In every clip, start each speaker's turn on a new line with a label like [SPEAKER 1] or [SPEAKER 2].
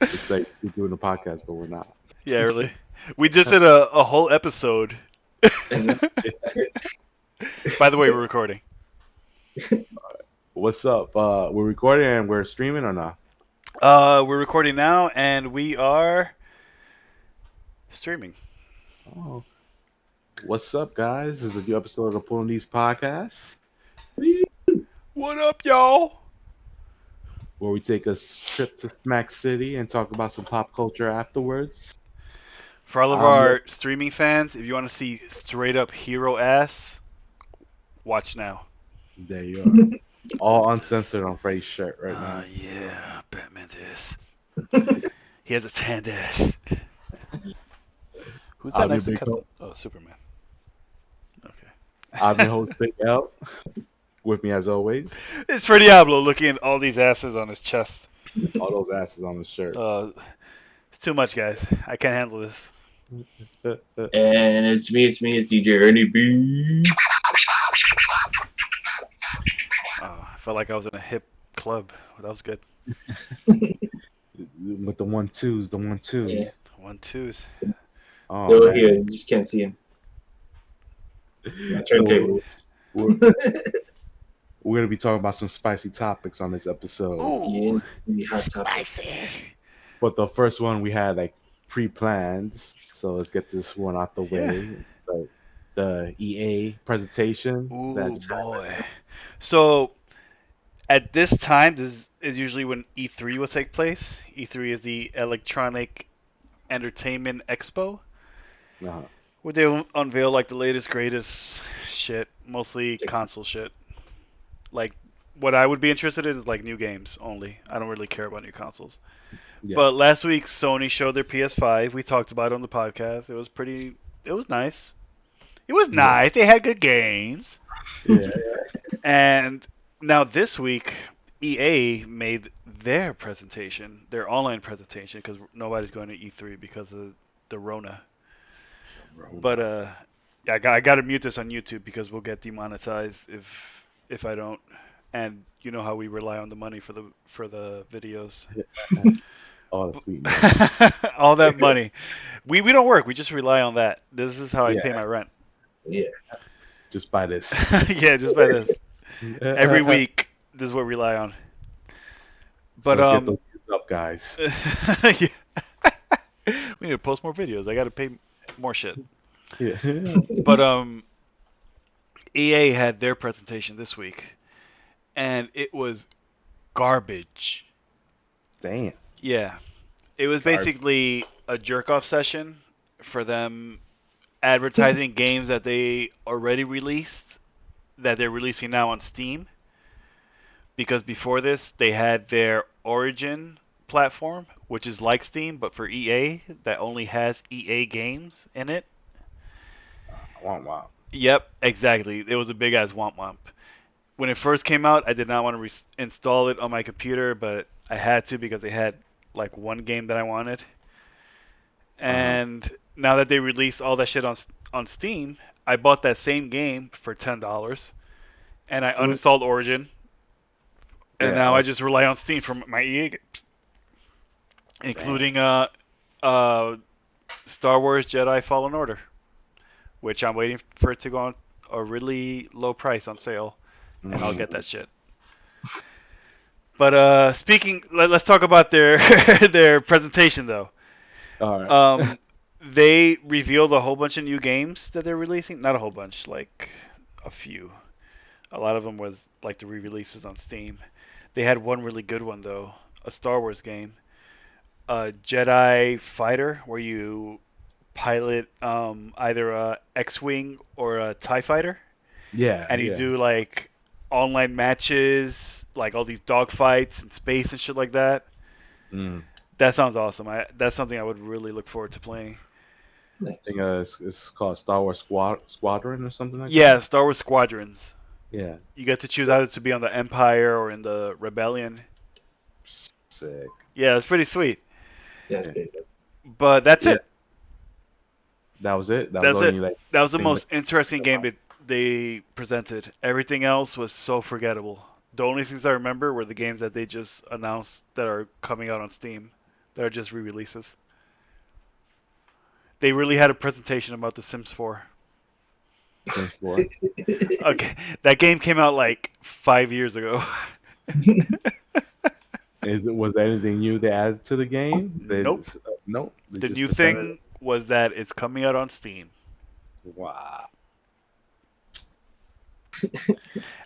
[SPEAKER 1] It's like we're doing a podcast, but we're not.
[SPEAKER 2] Yeah, really. We just did a whole episode. By the way, we're recording.
[SPEAKER 1] What's up? We're recording and we're streaming or not?
[SPEAKER 2] We're recording now, and we are streaming.
[SPEAKER 1] Oh, what's up, guys? This is a new episode of Pulling These Podcasts,
[SPEAKER 2] What up, y'all?
[SPEAKER 1] where we take a trip to Smack City and talk about some pop culture afterwards.
[SPEAKER 2] For all of
[SPEAKER 1] Um,
[SPEAKER 2] our streaming fans, if you want to see straight up hero ass, watch now.
[SPEAKER 1] There you are. All uncensored on Freddy's shirt right now.
[SPEAKER 2] Yeah, Batman this. He has a tanned ass. Who's that
[SPEAKER 1] I'm your
[SPEAKER 2] next to
[SPEAKER 1] big
[SPEAKER 2] cut?
[SPEAKER 1] host.
[SPEAKER 2] Oh, Superman. Okay.
[SPEAKER 1] I'm your host, Big L. With me, as always,
[SPEAKER 2] It's for Diablo looking at all these asses on his chest.
[SPEAKER 1] all those asses on the shirt.
[SPEAKER 2] It's too much, guys. I can't handle this.
[SPEAKER 3] And it's me, it's DJ Ernie B.
[SPEAKER 2] I felt like I was in a hip club. That was good.
[SPEAKER 1] With the 1-2s, the 1-2s.
[SPEAKER 3] Yeah.
[SPEAKER 2] 1-2s.
[SPEAKER 1] Oh,
[SPEAKER 3] So
[SPEAKER 1] man.
[SPEAKER 3] here, you just can't see him. Turntable.
[SPEAKER 1] We're gonna be talking about some spicy topics on this episode.
[SPEAKER 2] Ooh,
[SPEAKER 3] Yeah, hot topic.
[SPEAKER 2] spicy.
[SPEAKER 1] But the first one we had like pre-planned, so let's get this one out the way. The EA presentation.
[SPEAKER 2] Ooh,
[SPEAKER 1] That's
[SPEAKER 2] boy. So, at this time, this is usually when E3 will take place. E3 is the Electronic Entertainment Expo, where they unveil like the latest, greatest shit, mostly console shit. Like, what I would be interested in is like new games only. I don't really care about new consoles.
[SPEAKER 1] yeah.
[SPEAKER 2] But last week, Sony showed their PS5. We talked about it on the podcast. It was nice. It was nice. They had good games.
[SPEAKER 1] Yeah.
[SPEAKER 2] And now this week, EA made their presentation, their online presentation, because nobody's going to E3 because of the Rona. But yeah, I got to mute this on YouTube because we'll get demonetized if I don't. And you know how we rely on the money for the videos.
[SPEAKER 1] All the sweet notes.
[SPEAKER 2] All that money. We don't work. We just rely on that. This is how I pay
[SPEAKER 1] Yeah.
[SPEAKER 2] my rent.
[SPEAKER 3] Yeah.
[SPEAKER 1] Just by this.
[SPEAKER 2] Yeah, just by this. Every week, this is what we rely on. But
[SPEAKER 1] so let's get those views up, guys.
[SPEAKER 2] yeah. We need to post more videos. I got to pay more shit.
[SPEAKER 1] Yeah.
[SPEAKER 2] But EA had their presentation this week, and it was garbage.
[SPEAKER 1] Damn.
[SPEAKER 2] Yeah, it was basically a jerk-off session for them advertising games that they already released, that they're releasing now on Steam. Because before this, they had their Origin platform, which is like Steam, but for EA, that only has EA games in it.
[SPEAKER 1] Wow.
[SPEAKER 2] Yep, exactly. It was a big ass womp womp. When it first came out, I did not want to install it on my computer, but I had to because they had like one game that I wanted. And now that they released all that shit on Steam, I bought that same game for $10, and I uninstalled Origin, and now I just rely on Steam for my EA games, including Star Wars Jedi Fallen Order, which I'm waiting for it to go on a really low price on sale, and I'll get that shit. But let's talk about their their presentation though.
[SPEAKER 1] All right.
[SPEAKER 2] They revealed a whole bunch of new games that they're releasing. Not a whole bunch, like a few. A lot of them was like the re-releases on Steam. They had one really good one though, a Star Wars game, a Jedi Fighter, where you pilot either a X-wing or a TIE Fighter.
[SPEAKER 1] Yeah.
[SPEAKER 2] And you do like online matches, like all these dogfights in space and shit like that. That sounds awesome. That's something I would really look forward to playing.
[SPEAKER 1] I think it's called Star Wars Squadron or something like that.
[SPEAKER 2] Yeah, Star Wars Squadrons.
[SPEAKER 1] Yeah.
[SPEAKER 2] You get to choose either to be on the Empire or in the Rebellion.
[SPEAKER 1] Sick.
[SPEAKER 2] Yeah, it's pretty sweet.
[SPEAKER 3] Yeah.
[SPEAKER 2] But that's it.
[SPEAKER 1] That was it.
[SPEAKER 2] That's
[SPEAKER 1] all
[SPEAKER 2] it.
[SPEAKER 1] you, like,
[SPEAKER 2] That was the
[SPEAKER 1] think
[SPEAKER 2] most interesting game that they presented. Everything else was so forgettable. The only things I remember were the games that they just announced that are coming out on Steam, that are just re-releases. They really had a presentation about The Sims 4.
[SPEAKER 1] Sims 4.
[SPEAKER 2] Okay, that game came out like 5 years ago.
[SPEAKER 1] Was there anything new they added to the game?
[SPEAKER 2] Nope.
[SPEAKER 1] Nope. They
[SPEAKER 2] The
[SPEAKER 1] just
[SPEAKER 2] new
[SPEAKER 1] presented
[SPEAKER 2] thing was that it's coming out on Steam.
[SPEAKER 1] it. Wow.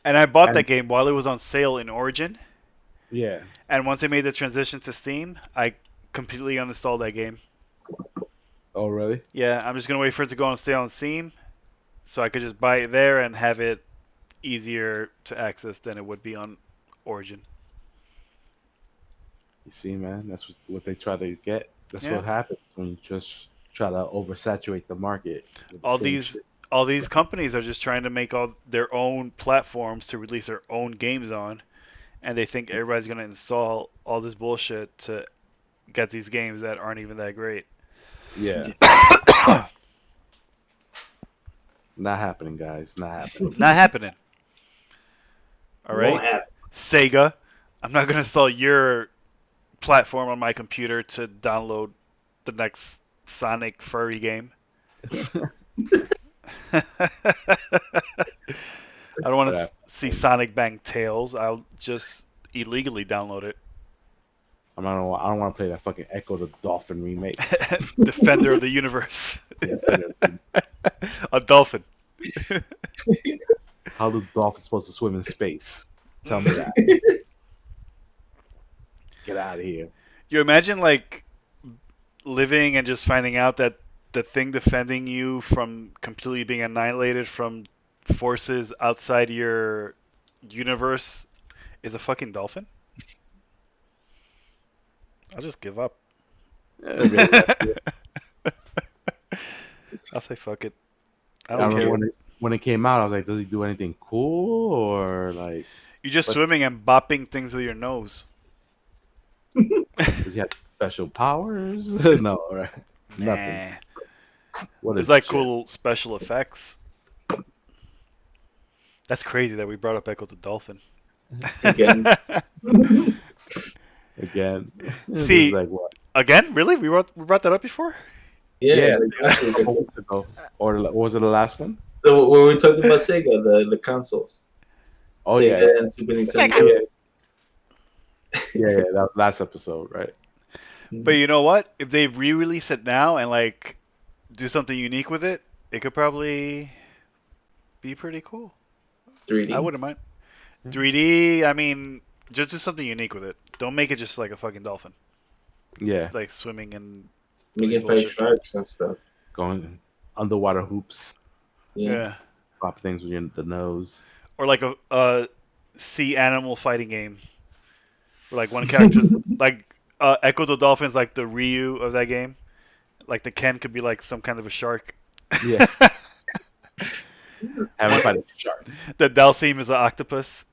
[SPEAKER 2] And I bought
[SPEAKER 1] And-
[SPEAKER 2] that game while it was on sale in Origin.
[SPEAKER 1] Yeah.
[SPEAKER 2] And once they made the transition to Steam, I completely uninstalled that game.
[SPEAKER 1] Oh, really?
[SPEAKER 2] Yeah, I'm just gonna wait for it to go on sale on Steam, so I could just buy it there and have it easier to access than it would be on Origin.
[SPEAKER 1] You see, man, that's what they try to get. That's
[SPEAKER 2] Yeah.
[SPEAKER 1] what happens when you just try to oversaturate the market. with the
[SPEAKER 2] All
[SPEAKER 1] same
[SPEAKER 2] these
[SPEAKER 1] shit.
[SPEAKER 2] all these companies are just trying to make all their own platforms to release their own games on, and they think everybody's gonna install all this bullshit to get these games that aren't even that great.
[SPEAKER 1] Yeah. Not happening, guys. Not happening.
[SPEAKER 2] Not happening. All
[SPEAKER 3] Won't
[SPEAKER 2] right,
[SPEAKER 3] happen.
[SPEAKER 2] Sega, I'm not gonna install your platform on my computer to download the next Sonic furry game. I don't want to see Sonic bang tails. I'll just illegally download it.
[SPEAKER 1] I don't want to play that fucking Echo the Dolphin remake.
[SPEAKER 2] Defender of the universe.
[SPEAKER 1] Yeah,
[SPEAKER 2] A dolphin.
[SPEAKER 1] how the dolphin's supposed to swim in space? Tell me that. Get out of here.
[SPEAKER 2] You imagine like living and just finding out that the thing defending you from completely being annihilated from forces outside your universe is a fucking dolphin? I'll just give up. I'll say fuck it. I
[SPEAKER 1] I
[SPEAKER 2] don't
[SPEAKER 1] remember
[SPEAKER 2] care.
[SPEAKER 1] when it came out, I was like, does he do anything cool or like
[SPEAKER 2] You're just
[SPEAKER 1] but-
[SPEAKER 2] swimming and bopping things with your nose.
[SPEAKER 1] does he have special powers? No, right? Nothing.
[SPEAKER 2] Nah.
[SPEAKER 1] What
[SPEAKER 2] There's
[SPEAKER 1] a
[SPEAKER 2] like
[SPEAKER 1] shit.
[SPEAKER 2] cool special effects. That's crazy that we brought up Echo the Dolphin.
[SPEAKER 3] Again.
[SPEAKER 1] Again.
[SPEAKER 2] See-
[SPEAKER 1] It's like what?
[SPEAKER 2] Again? Really? We brought that up before?
[SPEAKER 3] Yeah.
[SPEAKER 1] A couple weeks ago. Or was it the last one?
[SPEAKER 3] So when we talked about Sega, the consoles.
[SPEAKER 1] Oh
[SPEAKER 3] Sega
[SPEAKER 1] yeah.
[SPEAKER 3] and Super Nintendo.
[SPEAKER 1] Yeah, that was last episode, right?
[SPEAKER 2] But you know what? If they re-release it now and like do something unique with it, it could probably be pretty cool.
[SPEAKER 3] 3D.
[SPEAKER 2] I wouldn't mind. 3D, I mean, just do something unique with it. Don't make it just like a fucking dolphin.
[SPEAKER 1] Yeah.
[SPEAKER 2] It's like swimming and
[SPEAKER 3] We can fight
[SPEAKER 2] bullshit.
[SPEAKER 3] sharks and stuff.
[SPEAKER 1] Going underwater hoops,
[SPEAKER 3] Yeah.
[SPEAKER 2] yeah.
[SPEAKER 1] pop things with the nose.
[SPEAKER 2] Or like a sea animal fighting game. Where like one character's like Echo the Dolphin's like the Ryu of that game. Like the Ken could be like some kind of a shark.
[SPEAKER 1] Yeah. Having a fight a shark.
[SPEAKER 2] The Dalsim is an octopus.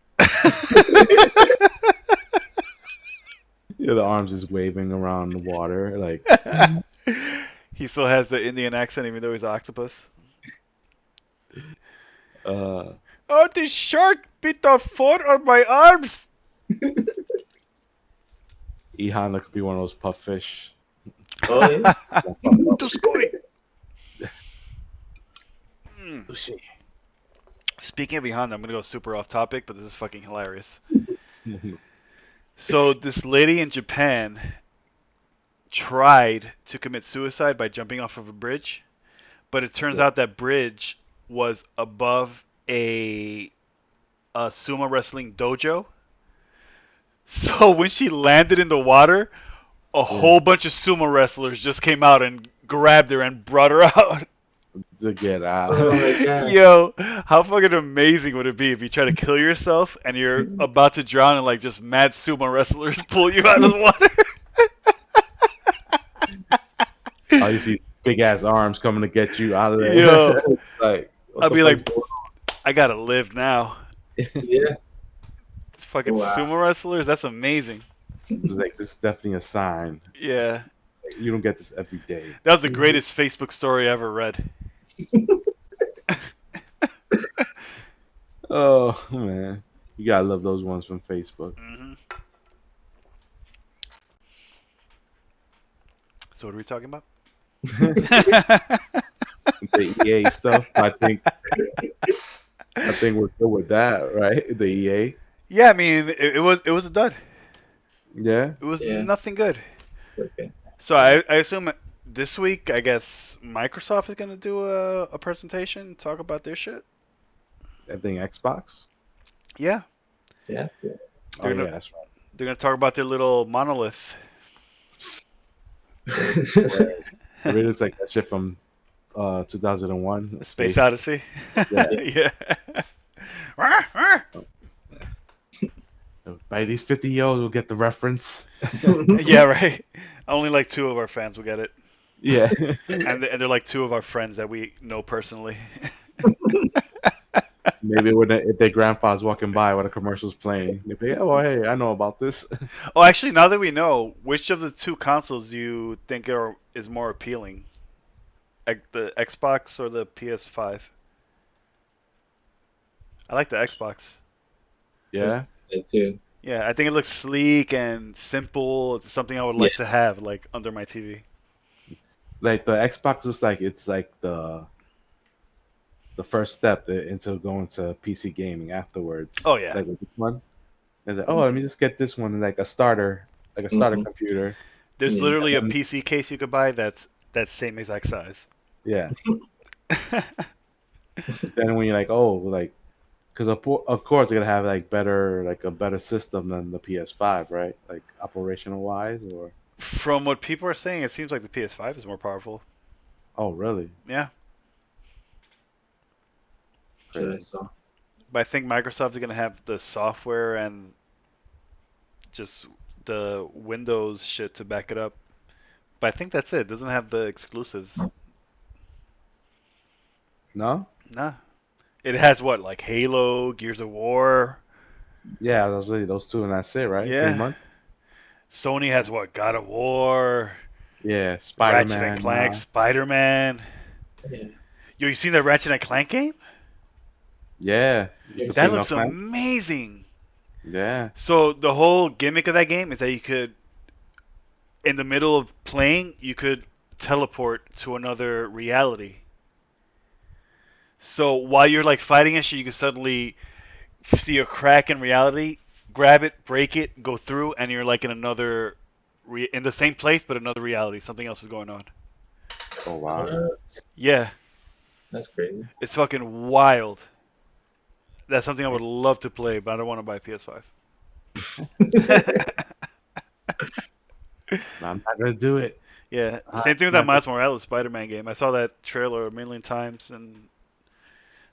[SPEAKER 1] Yeah, the arms is waving around the water, like
[SPEAKER 2] He still has the Indian accent even though he's an octopus.
[SPEAKER 1] uh
[SPEAKER 2] Oh, the shark bit the foot on my arms.
[SPEAKER 1] E Honda could be one of those puffish.
[SPEAKER 3] Oh, yeah.
[SPEAKER 2] Just going. Mm. Speaking of E Honda, I'm gonna go super off topic, but this is fucking hilarious. So this lady in Japan tried to commit suicide by jumping off of a bridge, but it turns out that bridge was above a sumo wrestling dojo. So when she landed in the water, a whole bunch of sumo wrestlers just came out and grabbed her and brought her out.
[SPEAKER 1] To get out.
[SPEAKER 3] Oh my god.
[SPEAKER 2] Yo, how fucking amazing would it be if you try to kill yourself and you're about to drown and like just mad sumo wrestlers pull you out of the water?
[SPEAKER 1] Oh, you see big ass arms coming to get you out of there.
[SPEAKER 2] Yo.
[SPEAKER 1] Like what
[SPEAKER 2] I'll
[SPEAKER 1] the
[SPEAKER 2] be like,
[SPEAKER 1] fuck's going
[SPEAKER 2] I gotta live now.
[SPEAKER 3] Yeah.
[SPEAKER 2] Fucking
[SPEAKER 3] Wow.
[SPEAKER 2] sumo wrestlers, that's amazing.
[SPEAKER 1] on? It's like this is definitely a sign.
[SPEAKER 2] Yeah,
[SPEAKER 1] You don't get this every day.
[SPEAKER 2] that was the greatest Facebook story I ever read.
[SPEAKER 1] Oh man. You gotta love those ones from Facebook.
[SPEAKER 2] Hmm. So what are we talking about?
[SPEAKER 1] The EA stuff. I think we're good with that, right? The EA.
[SPEAKER 2] Yeah, I mean, it was a dud.
[SPEAKER 1] Yeah.
[SPEAKER 2] It was
[SPEAKER 3] Yeah.
[SPEAKER 2] nothing good.
[SPEAKER 3] Okay.
[SPEAKER 2] So I assume this week, I guess Microsoft is gonna do a presentation, talk about their shit.
[SPEAKER 1] Everything Xbox.
[SPEAKER 2] Yeah,
[SPEAKER 3] Yeah.
[SPEAKER 2] they're
[SPEAKER 1] Oh
[SPEAKER 2] gonna
[SPEAKER 1] yeah, that's right.
[SPEAKER 2] they're gonna talk about their little monolith.
[SPEAKER 1] It really looks like that shit from 2001:
[SPEAKER 2] Space Odyssey.
[SPEAKER 1] Yeah.
[SPEAKER 2] Yeah.
[SPEAKER 1] By these 50-year-olds will get the reference.
[SPEAKER 2] Yeah, right. Only like two of our fans will get it,
[SPEAKER 1] Yeah.
[SPEAKER 2] and they're like two of our friends that we know personally.
[SPEAKER 1] Maybe if their grandpa's walking by when a commercial's playing, they'd be, oh, hey, I know about this.
[SPEAKER 2] Oh, actually, now that we know, which of the two consoles do you think is more appealing? The Xbox or the PS5? I like the Xbox.
[SPEAKER 1] Yeah.
[SPEAKER 3] That too.
[SPEAKER 2] Yeah, I think it looks sleek and simple. It's something I would like to have like under my TV.
[SPEAKER 1] Like the Xbox looks like it's like the first step into going to PC gaming afterwards.
[SPEAKER 2] Oh yeah.
[SPEAKER 1] Like with this one. And like, oh, let me just get this one, like a starter computer.
[SPEAKER 2] There's
[SPEAKER 3] Yeah.
[SPEAKER 2] literally a PC case you could buy that's that same exact size.
[SPEAKER 1] Yeah. Then when you're like, oh, like, because of course they're gonna have like a better system than the PS5, right? Like operational wise, or
[SPEAKER 2] From what people are saying, it seems like the PS5 is more powerful.
[SPEAKER 1] oh, really?
[SPEAKER 2] Yeah,
[SPEAKER 3] Sure, I saw.
[SPEAKER 2] but I think Microsoft is gonna have the software and just the Windows shit to back it up. But I think that's it. It doesn't have the exclusives.
[SPEAKER 1] No?
[SPEAKER 2] Nah. It has what, like Halo, Gears of War.
[SPEAKER 1] Yeah, those really those two, and that's it, right?
[SPEAKER 2] Yeah.
[SPEAKER 1] 3 months.
[SPEAKER 2] Sony has what, God of War,
[SPEAKER 1] Yeah, Spider
[SPEAKER 2] Ratchet and
[SPEAKER 1] Man.
[SPEAKER 2] Clank, Spider-Man.
[SPEAKER 3] Yeah.
[SPEAKER 2] Yo, you seen that Ratchet and Clank game?
[SPEAKER 1] Yeah,
[SPEAKER 3] Yeah.
[SPEAKER 1] the
[SPEAKER 2] That
[SPEAKER 1] female
[SPEAKER 2] looks
[SPEAKER 1] Clank.
[SPEAKER 2] amazing.
[SPEAKER 1] Yeah,
[SPEAKER 2] So the whole gimmick of that game is that you could, in the middle of playing, you could teleport to another reality. So while you're like fighting and shit, you can suddenly see a crack in reality, grab it, break it, go through, and you're like in another, in the same place but another reality. Something else is going on.
[SPEAKER 1] oh wow.
[SPEAKER 3] What?
[SPEAKER 2] Yeah,
[SPEAKER 3] That's crazy.
[SPEAKER 2] it's fucking wild. That's something I would love to play, but I don't want to buy a PS5.
[SPEAKER 1] I'm not gonna do it.
[SPEAKER 2] Yeah,
[SPEAKER 1] Uh,
[SPEAKER 2] same thing with that
[SPEAKER 1] not-
[SPEAKER 2] Miles Morales Spider-Man game. I saw that trailer a million times, and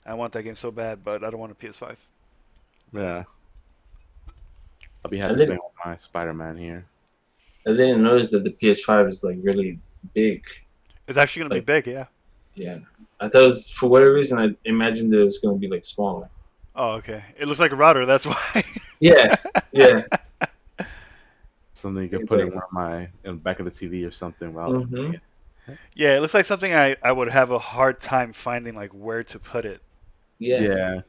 [SPEAKER 2] I want that game so bad, but I don't want a PS5.
[SPEAKER 1] Yeah, I'll be happy
[SPEAKER 3] And then-
[SPEAKER 1] playing with my Spider Man here.
[SPEAKER 3] I didn't notice that the PS5 is like really big.
[SPEAKER 2] It's actually gonna be big, yeah.
[SPEAKER 3] Yeah. I thought it was, for whatever reason, I imagined that it was going to be like smaller.
[SPEAKER 2] Oh, okay. It looks like a router. That's why.
[SPEAKER 3] Yeah. Yeah.
[SPEAKER 1] Something you could put in the back of the TV or something.
[SPEAKER 3] Mhm.
[SPEAKER 2] Yeah, it looks like something I would have a hard time finding like where to put it.
[SPEAKER 3] Yeah.
[SPEAKER 1] Yeah.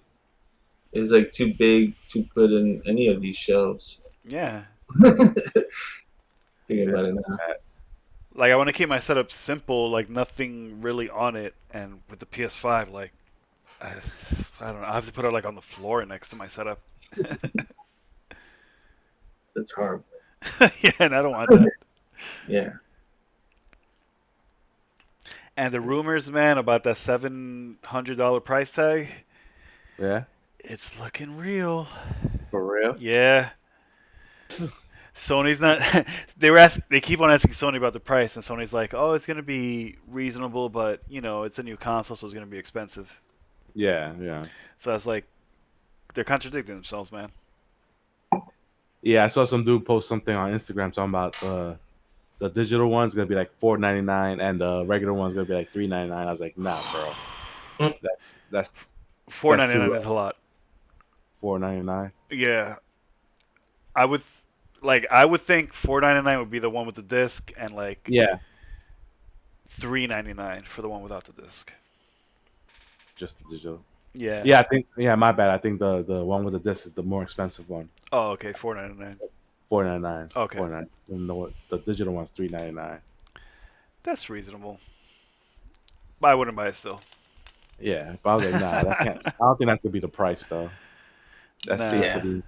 [SPEAKER 3] It's like too big to put in any of these shelves.
[SPEAKER 2] Yeah.
[SPEAKER 3] Thinking about it now.
[SPEAKER 2] Like I want to keep my setup simple, like nothing really on it, and with the PS5, like I don't know, I have to put it like on the floor next to my setup.
[SPEAKER 3] That's hard.
[SPEAKER 2] Yeah, and I don't want that.
[SPEAKER 3] Yeah.
[SPEAKER 2] And the rumors, man, about that $700 price tag,
[SPEAKER 1] Yeah.
[SPEAKER 2] it's looking real.
[SPEAKER 1] For real.
[SPEAKER 2] Yeah. Sony's not. They keep on asking Sony about the price, and Sony's like, "Oh, it's gonna be reasonable, but you know, it's a new console, so it's gonna be expensive."
[SPEAKER 1] Yeah. Yeah.
[SPEAKER 2] So I was like, they're contradicting themselves, man.
[SPEAKER 1] Yeah. I saw some dude post something on Instagram talking about the digital one's gonna be like $4.99 and the regular one's gonna be like $3.99. I was like, nah, bro. That's
[SPEAKER 2] $4.99 is a lot.
[SPEAKER 1] $4.99.
[SPEAKER 2] Yeah, I would think $4.99 would be the one with the disc, and like
[SPEAKER 1] Yeah.
[SPEAKER 2] $3.99 for the one without the disc.
[SPEAKER 1] Just the digital.
[SPEAKER 2] Yeah.
[SPEAKER 1] Yeah, I think. Yeah, my bad. I think the one with the disc is the more expensive one.
[SPEAKER 2] Oh, okay, $4.99.
[SPEAKER 1] $4.99.
[SPEAKER 2] Okay.
[SPEAKER 1] $4.99. And the digital one's $3.99.
[SPEAKER 2] That's reasonable. But I wouldn't buy it still.
[SPEAKER 1] Yeah, but I was like, nah, that can't. I don't think that could be the price though. That
[SPEAKER 2] Nah.
[SPEAKER 1] seems to be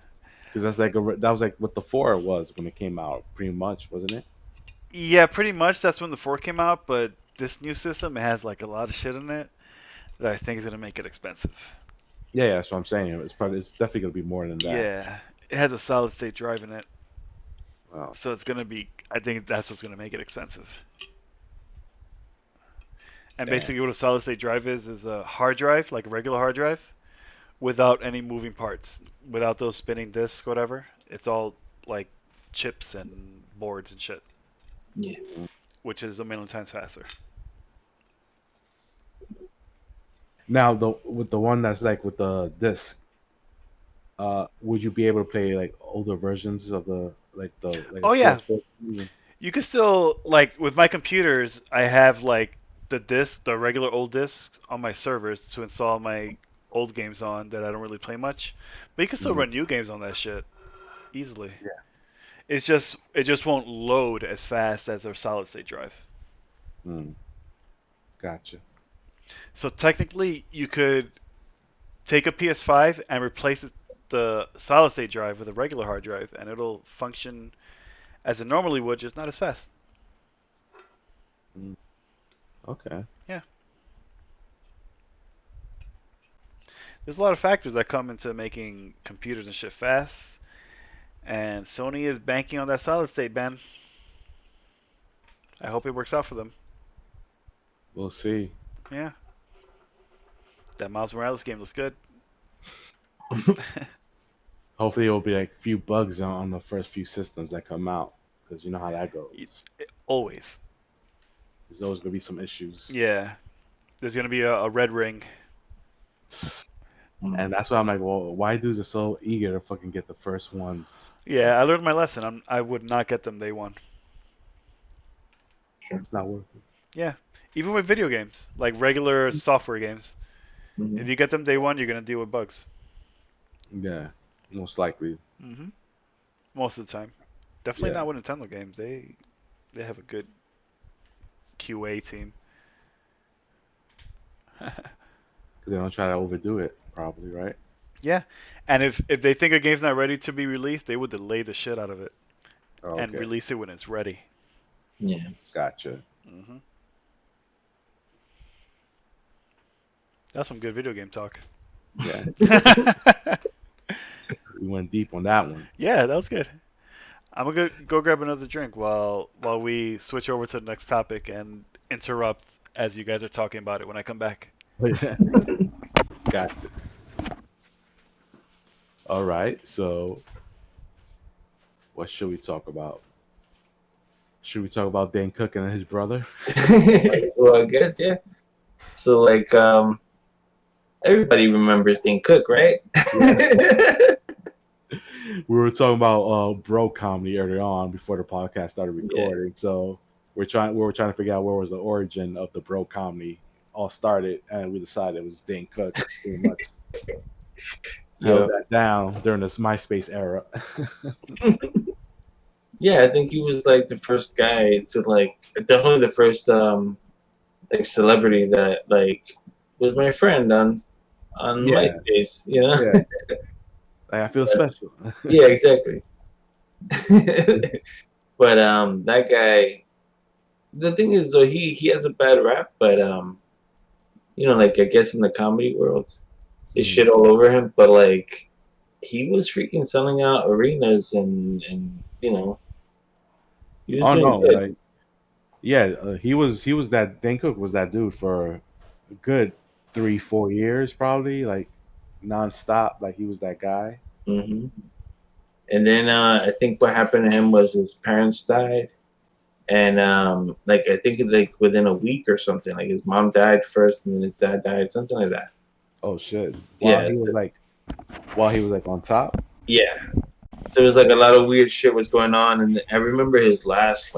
[SPEAKER 1] because that's like that was like what the 4 was when it came out, pretty much, wasn't it?
[SPEAKER 2] Yeah, pretty much. That's when the 4 came out. But this new system, it has like a lot of shit in it that I think is gonna make it expensive.
[SPEAKER 1] Yeah, that's what I'm saying. It's definitely gonna be more than that.
[SPEAKER 2] Yeah, it has a solid state drive in it,
[SPEAKER 1] Wow.
[SPEAKER 2] so it's gonna be. I think that's what's gonna make it expensive. And
[SPEAKER 1] Damn.
[SPEAKER 2] basically, what a solid state drive is a hard drive, like a regular hard drive, without any moving parts, without those spinning discs, whatever. It's all like chips and boards and shit.
[SPEAKER 3] Yeah.
[SPEAKER 2] Which is a million times faster.
[SPEAKER 1] Now with the one that's like with the disc, would you be able to play like older versions of the
[SPEAKER 2] Oh yeah,
[SPEAKER 1] PS4?
[SPEAKER 2] you can still like with my computers. I have like the regular old discs on my servers to install my old games on that I don't really play much. But you can still run new games on that shit easily.
[SPEAKER 1] Yeah.
[SPEAKER 2] It just won't load as fast as a solid state drive.
[SPEAKER 1] Gotcha.
[SPEAKER 2] So technically, you could take a PS5 and replace the solid state drive with a regular hard drive, and it'll function as it normally would, just not as fast.
[SPEAKER 1] Okay.
[SPEAKER 2] Yeah. There's a lot of factors that come into making computers and shit fast, and Sony is banking on that solid state, Ben. I hope it works out for them.
[SPEAKER 1] We'll see.
[SPEAKER 2] Yeah. That Miles Morales game looks good.
[SPEAKER 1] Hopefully, it'll be like a few bugs on the first few systems that come out, because you know how that goes.
[SPEAKER 2] Always.
[SPEAKER 1] There's always gonna be some issues.
[SPEAKER 2] Yeah. There's gonna be a red ring.
[SPEAKER 1] And that's why I'm like, well, why dudes are so eager to fucking get the first ones?
[SPEAKER 2] Yeah, I learned my lesson. I would not get them day one.
[SPEAKER 1] It's not worth it.
[SPEAKER 2] Yeah. Even with video games, like regular software games.
[SPEAKER 3] Mm-hmm.
[SPEAKER 2] If you get them day one, you're gonna deal with bugs.
[SPEAKER 1] Yeah, most likely.
[SPEAKER 2] Most of the time. Definitely
[SPEAKER 1] Yeah.
[SPEAKER 2] not with Nintendo games. They have a good QA team.
[SPEAKER 1] Because they don't try to overdo it, probably, right?
[SPEAKER 2] Yeah, and if they think a game's not ready to be released, they would delay the shit out of it and release it when it's ready.
[SPEAKER 3] Yeah.
[SPEAKER 1] Gotcha.
[SPEAKER 2] That's some good video game talk.
[SPEAKER 1] Yeah. We went deep on that one.
[SPEAKER 2] Yeah, that was good. I'm gonna go grab another drink while we switch over to the next topic and interrupt as you guys are talking about it when I come back.
[SPEAKER 1] Gotcha. All right, so what should we talk about? Should we talk about Dane Cook and his brother?
[SPEAKER 3] Well, I guess, yeah. So, like, everybody remembers Dane Cook, right?
[SPEAKER 1] We were talking about bro comedy earlier on before the podcast started recording. Yeah. So we were trying to figure out where was the origin of the bro comedy all started, and we decided it was Dane Cook pretty much. Held that down during this MySpace era.
[SPEAKER 3] Yeah, I think he was like the first guy to definitely the first celebrity that was my friend on MySpace, you know?
[SPEAKER 1] Yeah. I feel special.
[SPEAKER 3] Yeah, exactly. But that guy, the thing is though, he has a bad rap, but I guess in the comedy world, it's shit all over him. But he was freaking selling out arenas and he was doing good.
[SPEAKER 1] He was that Dane Cook was that dude for a good 3-4 years, probably nonstop. He was that guy.
[SPEAKER 3] Mm-hmm. And then I think what happened to him was his parents died, and I think within a week or something, his mom died first, and then his dad died, something like that.
[SPEAKER 1] Oh shit! While he was on top.
[SPEAKER 3] Yeah. So it was a lot of weird shit was going on, and I remember his last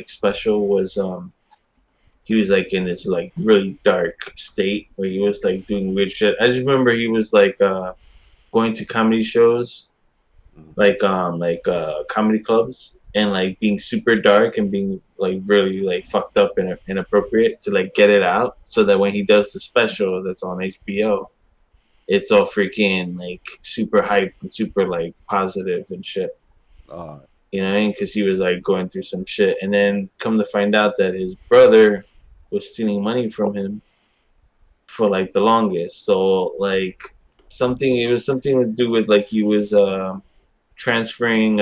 [SPEAKER 3] special was he was like in this like really dark state where he was like doing weird shit. I just remember he was like going to comedy shows, like comedy clubs, and like being super dark and being like really like fucked up and inappropriate to like get it out, so that when he does the special that's on HBO, it's all freaking like super hyped and super like positive and shit. You know what I mean? Because he was like going through some shit, and then come to find out that his brother was stealing money from him for like the longest. So like it was something to do with like he was transferring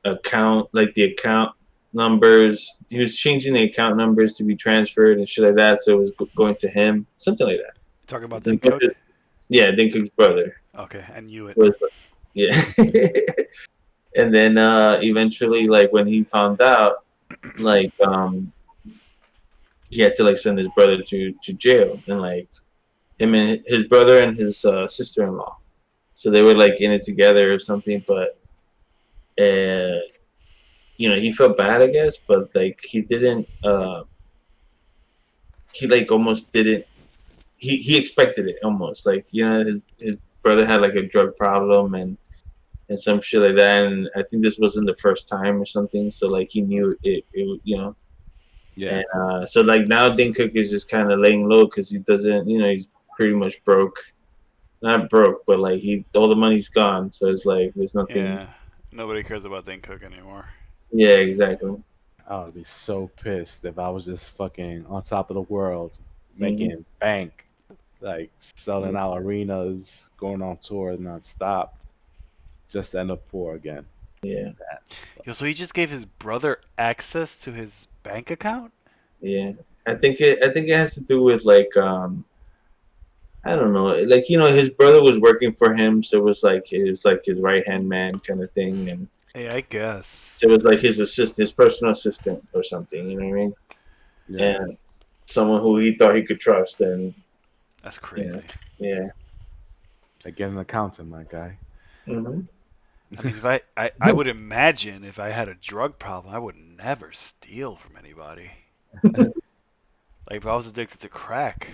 [SPEAKER 3] account, like the account numbers. He was changing the account numbers to be transferred and shit like that. So it was going to him, something like that.
[SPEAKER 2] Talking about Dane Cook?
[SPEAKER 3] Yeah, Dane Cook's brother.
[SPEAKER 2] Okay, I knew it.
[SPEAKER 3] Yeah. And then eventually, like when he found out, like he had to like send his brother to jail, and like him and his brother and his sister-in-law, so they were like in it together or something. But he felt bad, I guess, but like he didn't. He like almost didn't. He expected it almost, like his brother had like a drug problem and some shit like that, and I think this wasn't the first time or something. So like he knew it.
[SPEAKER 1] Yeah.
[SPEAKER 3] And so like now Dane Cook is just kind of laying low because he doesn't, he's pretty much broke. Not broke, but like all the money's gone. So it's like there's nothing.
[SPEAKER 2] Yeah, nobody cares about Dane Cook anymore.
[SPEAKER 3] Yeah, exactly.
[SPEAKER 1] I would be so pissed if I was just fucking on top of the world, making bank, like selling out arenas, going on tour nonstop, just to end up poor again.
[SPEAKER 3] Yeah.
[SPEAKER 2] Yo, so he just gave his brother access to his bank account?
[SPEAKER 3] Yeah, I think it has to do with like I don't know, like his brother was working for him, so it was like his right hand man kind of thing, and
[SPEAKER 2] hey, I guess
[SPEAKER 3] so it was like his assistant, his personal assistant or something. You know what I mean? Yeah. And someone who he thought he could trust, and
[SPEAKER 2] that's crazy.
[SPEAKER 3] Yeah.
[SPEAKER 1] Like get an accountant, my guy.
[SPEAKER 3] Mm-hmm.
[SPEAKER 2] I mean, I would imagine if I had a drug problem, I would never steal from anybody. Like if I was addicted to crack,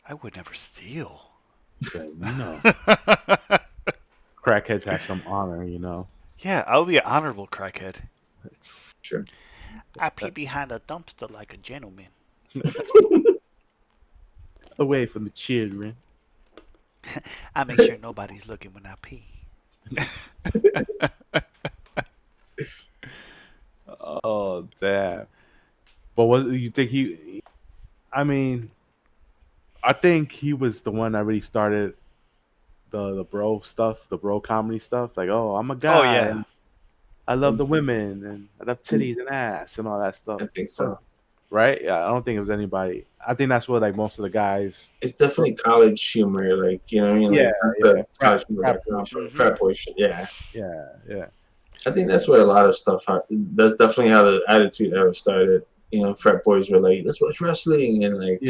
[SPEAKER 2] I would never steal.
[SPEAKER 1] No. Crackheads have some honor,
[SPEAKER 2] Yeah, I would be an honorable crackhead.
[SPEAKER 3] Sure.
[SPEAKER 2] I pee behind a dumpster like a gentleman.
[SPEAKER 1] Away from the children.
[SPEAKER 2] I make sure nobody's looking when I pee.
[SPEAKER 1] Oh damn! But what you think I mean, I think he was the one that really started the bro stuff, the bro comedy stuff. Like, oh, I'm a guy.
[SPEAKER 2] Oh yeah.
[SPEAKER 1] I love the women and I love titties and ass and all that stuff.
[SPEAKER 3] I think so.
[SPEAKER 1] Right? Yeah, I don't think it was anybody. I think that's what like most of the guys.
[SPEAKER 3] It's definitely college humor, like what I mean.
[SPEAKER 1] Yeah,
[SPEAKER 3] like
[SPEAKER 1] frat
[SPEAKER 3] boy shit. Yeah.
[SPEAKER 1] Yeah.
[SPEAKER 3] I think that's where a lot of stuff. That's definitely how the Attitude Era started. Frat boys were like, "Let's watch wrestling," and like,